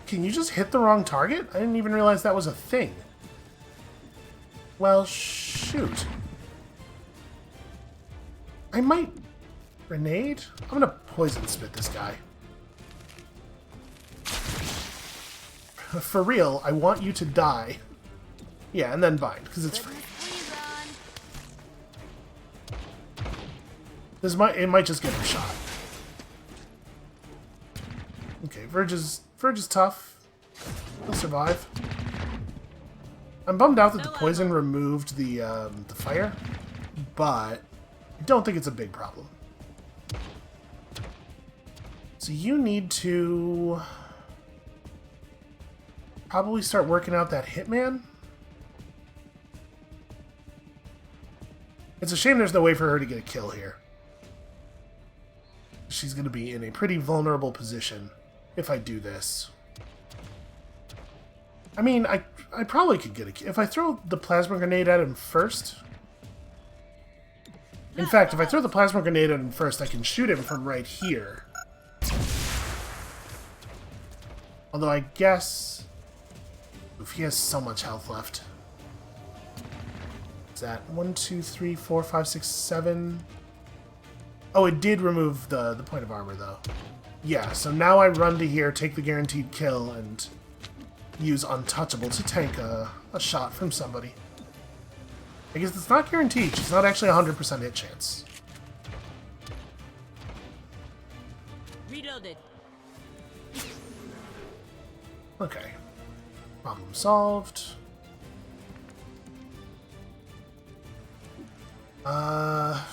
Can you just hit the wrong target? I didn't even realize that was a thing. Well, shoot. I might... Grenade? I'm gonna poison spit this guy. For real, I want you to die. Yeah, and then bind, because it's free. It might just get him shot. Okay, Verge is tough. He'll survive. I'm bummed out that the poison removed the fire, but I don't think it's a big problem. So you need to probably start working out that Hitman. It's a shame there's no way for her to get a kill here. She's going to be in a pretty vulnerable position if I do this. I mean, I probably could get a kill. If I throw the plasma grenade at him first... In fact, if I throw the plasma grenade at him first, I can shoot him from right here. Although I guess... Oof, he has so much health left. Is that 1, 2, 3, 4, 5, 6, 7... Oh, it did remove the point of armor, though. Yeah, so now I run to here, take the guaranteed kill, and use Untouchable to tank a shot from somebody. I guess it's not guaranteed. She's not actually a 100% hit chance. Reloaded. Okay. Problem solved. I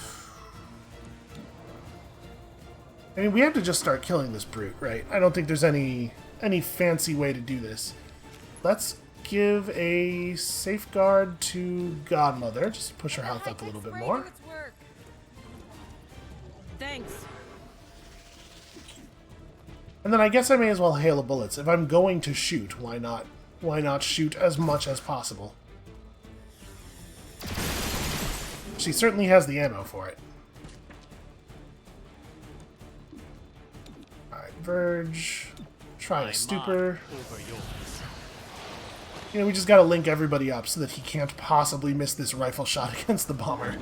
mean, we have to just start killing this brute, right? I don't think there's any fancy way to do this. Let's give a safeguard to Godmother. Just push her health up a little bit more. Thanks. And then I guess I may as well hail of bullets. If I'm going to shoot, why not? Why not shoot as much as possible? She certainly has the ammo for it. Alright, Verge. Try a stupor. You know, we just gotta link everybody up so that he can't possibly miss this rifle shot against the bomber.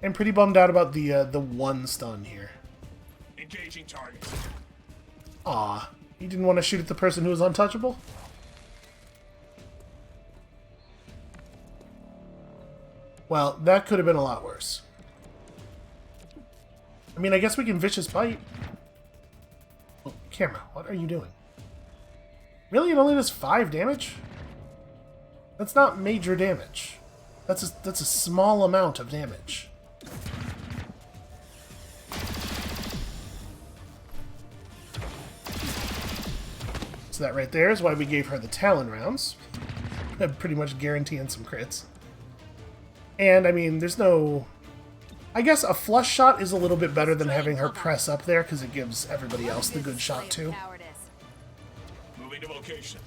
I'm pretty bummed out about the one stun here. Engaging target. Aw, you didn't want to shoot at the person who was untouchable? Well, that could have been a lot worse. I mean, I guess we can Vicious Bite. Oh, camera, what are you doing? Really? It only does 5 damage? That's not major damage. That's a small amount of damage. So that right there is why we gave her the Talon rounds. Pretty much guaranteeing some crits. And, I mean, there's no... I guess a flush shot is a little bit better than having her press up there, because it gives everybody else the good shot, too. Moving to location.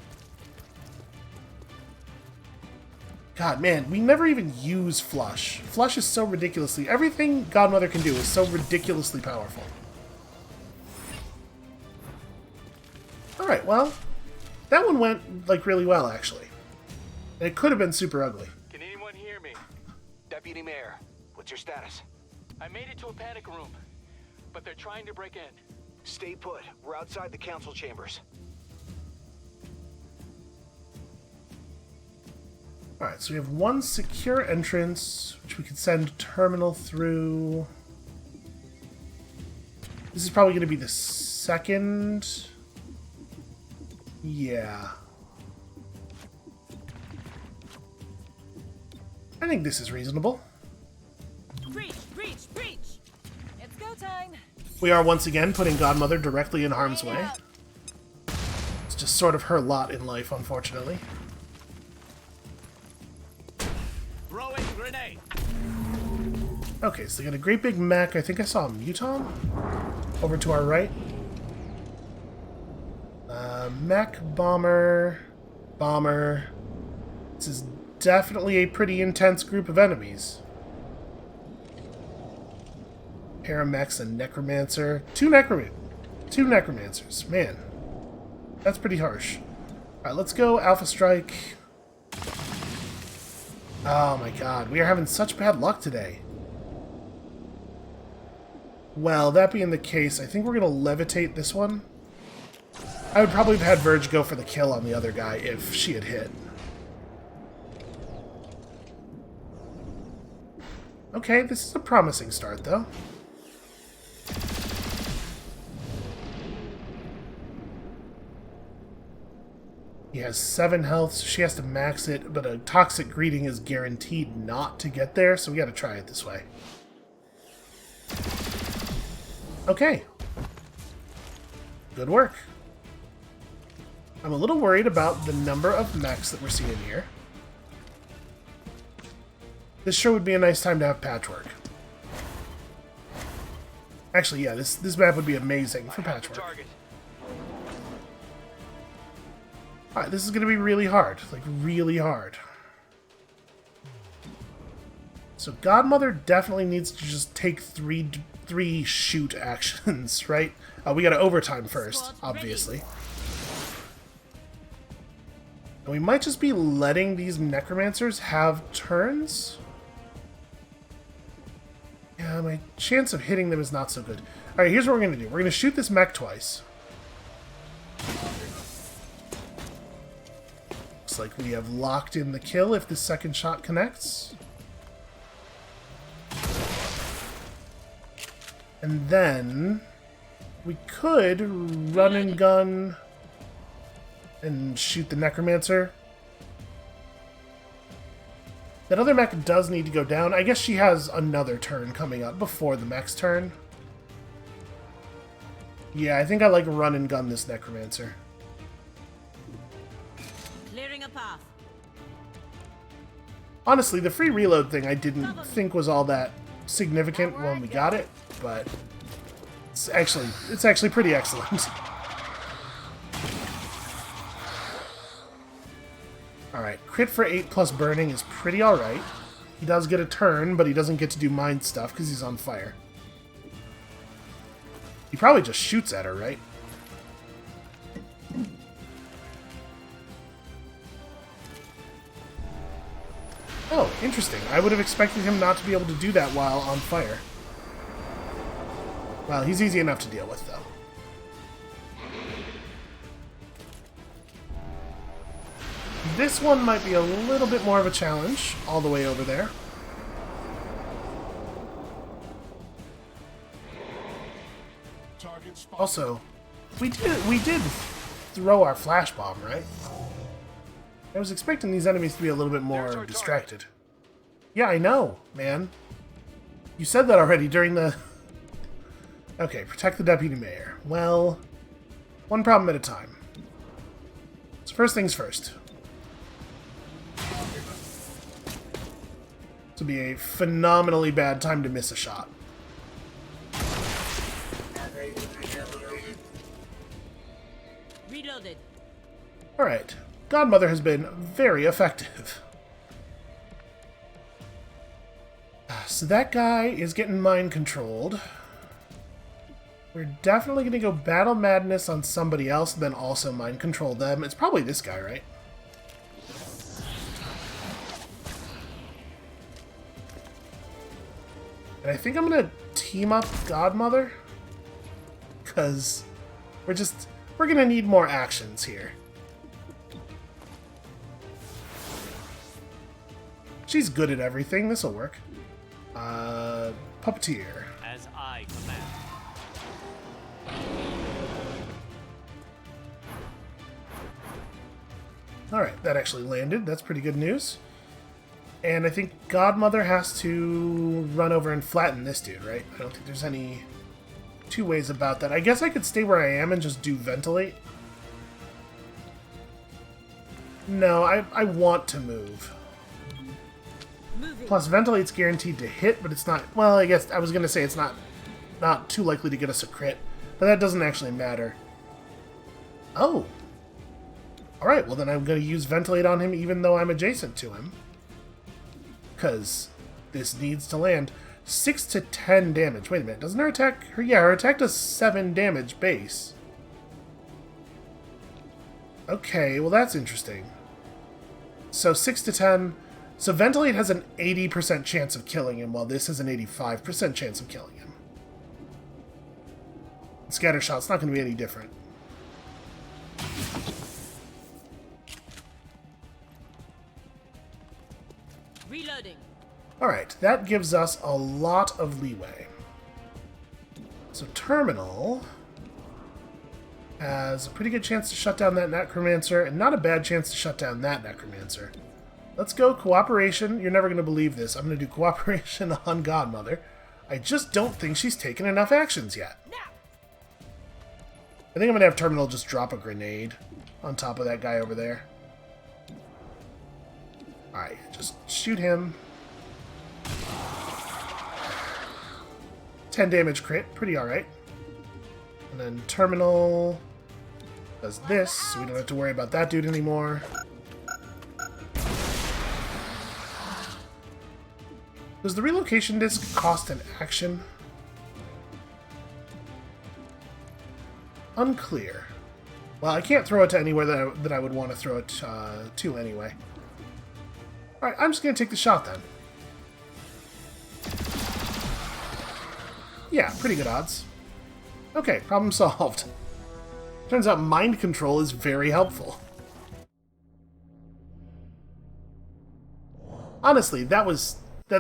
God, man, we never even use Flush. Flush is so ridiculously... Everything Godmother can do is so ridiculously powerful. Alright, well, that one went, like, really well, actually. And it could have been super ugly. Can anyone hear me? Deputy Mayor, what's your status? I made it to a panic room, but they're trying to break in. Stay put. We're outside the council chambers. Alright, so we have one secure entrance, which we could send Terminal through. This is probably going to be the second... Yeah. I think this is reasonable. Breach! Breach! Breach! It's go time! We are once again putting Godmother directly in harm's way. It's just sort of her lot in life, unfortunately. Throwing grenade. Okay, so they got a great big mech. I think I saw a Muton over to our right. Mech, bomber, bomber. This is definitely a pretty intense group of enemies. Paramechs and Necromancer. Two Necromancers. Man, that's pretty harsh. Alright, let's go Alpha Strike. Oh my god, we are having such bad luck today. Well, that being the case, I think we're going to levitate this one. I would probably have had Verge go for the kill on the other guy if she had hit. Okay, this is a promising start, though. He has 7 health, so she has to max it, but a Toxic Greeting is guaranteed not to get there, so we gotta try it this way. Okay. Good work. I'm a little worried about the number of mechs that we're seeing here. This sure would be a nice time to have patchwork. Actually, yeah, this map would be amazing for patchwork. Alright, this is going to be really hard. Like, really hard. So Godmother definitely needs to just take three shoot actions, right? We got to overtime first, obviously. And we might just be letting these Necromancers have turns. My chance of hitting them is not so good. Alright, here's what we're going to do. We're going to shoot this mech twice. Looks like we have locked in the kill if the second shot connects. And then we could run and gun and shoot the Necromancer. That other mech does need to go down. I guess she has another turn coming up before the mech's turn. Yeah, I think I like run and gun this Necromancer. Clearing a path. Honestly, the free reload thing I didn't think was all that significant when we got it, but it's actually pretty excellent. Alright, crit for 8 plus burning is pretty alright. He does get a turn, but he doesn't get to do mind stuff because he's on fire. He probably just shoots at her, right? Oh, interesting. I would have expected him not to be able to do that while on fire. Well, he's easy enough to deal with, though. This one might be a little bit more of a challenge, all the way over there. Also, we did throw our flash bomb, right? I was expecting these enemies to be a little bit more distracted. Yeah, I know, man. You said that already during the... Okay, protect the deputy mayor. Well, one problem at a time. So first things first. This will be a phenomenally bad time to miss a shot. Reloaded. Alright. Godmother has been very effective. So that guy is getting mind controlled. We're definitely going to go Battle Madness on somebody else, and then also mind control them. It's probably this guy, right? And I think I'm going to team up Godmother. Because we're going to need more actions here. She's good at everything. This'll work. Puppeteer. As I command. Alright, that actually landed. That's pretty good news. And I think Godmother has to run over and flatten this dude, right? I don't think there's any two ways about that. I guess I could stay where I am and just do ventilate. No, I want to move. Plus, ventilate's guaranteed to hit, but it's not... Well, I guess I was going to say it's not too likely to get us a crit, but that doesn't actually matter. Oh. Alright, well then I'm going to use ventilate on him even though I'm adjacent to him. Because this needs to land. 6 to 10 damage. Wait a minute, doesn't her attack... her attack does 7 damage base. Okay, well that's interesting. So 6 to 10... So ventilate has an 80% chance of killing him, while this has an 85% chance of killing him. Scatter shot's not going to be any different. Reloading. Alright, that gives us a lot of leeway. So Terminal has a pretty good chance to shut down that Necromancer, and not a bad chance to shut down that Necromancer. Let's go Cooperation. You're never going to believe this. I'm going to do Cooperation on Godmother. I just don't think she's taken enough actions yet. I think I'm going to have Terminal just drop a grenade on top of that guy over there. Alright, just shoot him. 10 damage crit. Pretty alright. And then Terminal does this, so we don't have to worry about that dude anymore. Does the relocation disc cost an action? Unclear. Well, I can't throw it to anywhere that I would want to throw it to anyway. Alright, I'm just going to take the shot then. Yeah, pretty good odds. Okay, problem solved. Turns out mind control is very helpful. Honestly, that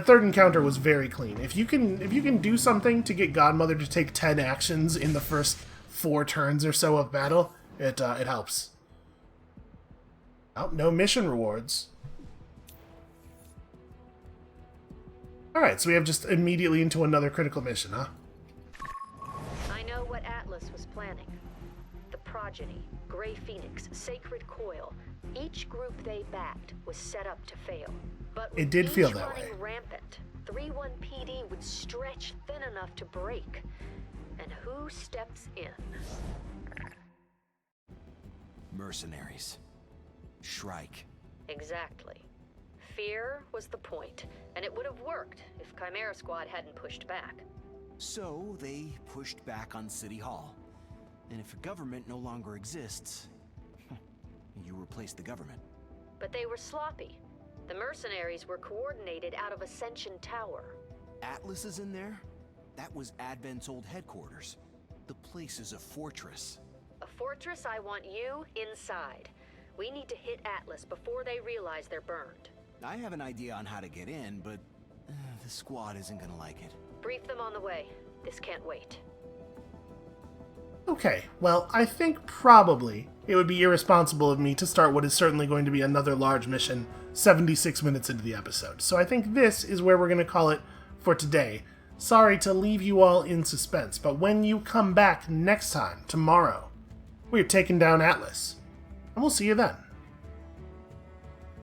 third encounter was very clean. If you can do something to get Godmother to take 10 actions in the first 4 turns or so of battle, it helps. Oh, no mission rewards. Alright, so we have just immediately into another critical mission, huh? I know what Atlas was planning. The Progeny, Grey Phoenix, Sacred Coil, each group they backed was set up to fail. But it did feel that running way. Rampant, 3-1 PD would stretch thin enough to break. And who steps in? Mercenaries. Shrike. Exactly. Fear was the point, and it would have worked if Chimera Squad hadn't pushed back. So they pushed back on City Hall. And if a government no longer exists, you replace the government. But they were sloppy. The mercenaries were coordinated out of Ascension Tower. Atlas is in there? That was Advent's old headquarters. The place is a fortress. A fortress I want you inside. We need to hit Atlas before they realize they're burned. I have an idea on how to get in, but the squad isn't gonna like it. Brief them on the way. This can't wait. Okay, well, I think probably it would be irresponsible of me to start what is certainly going to be another large mission 76 minutes into the episode. So I think this is where we're going to call it for today. Sorry to leave you all in suspense, but when you come back next time, tomorrow, we're taking down Atlas. And we'll see you then.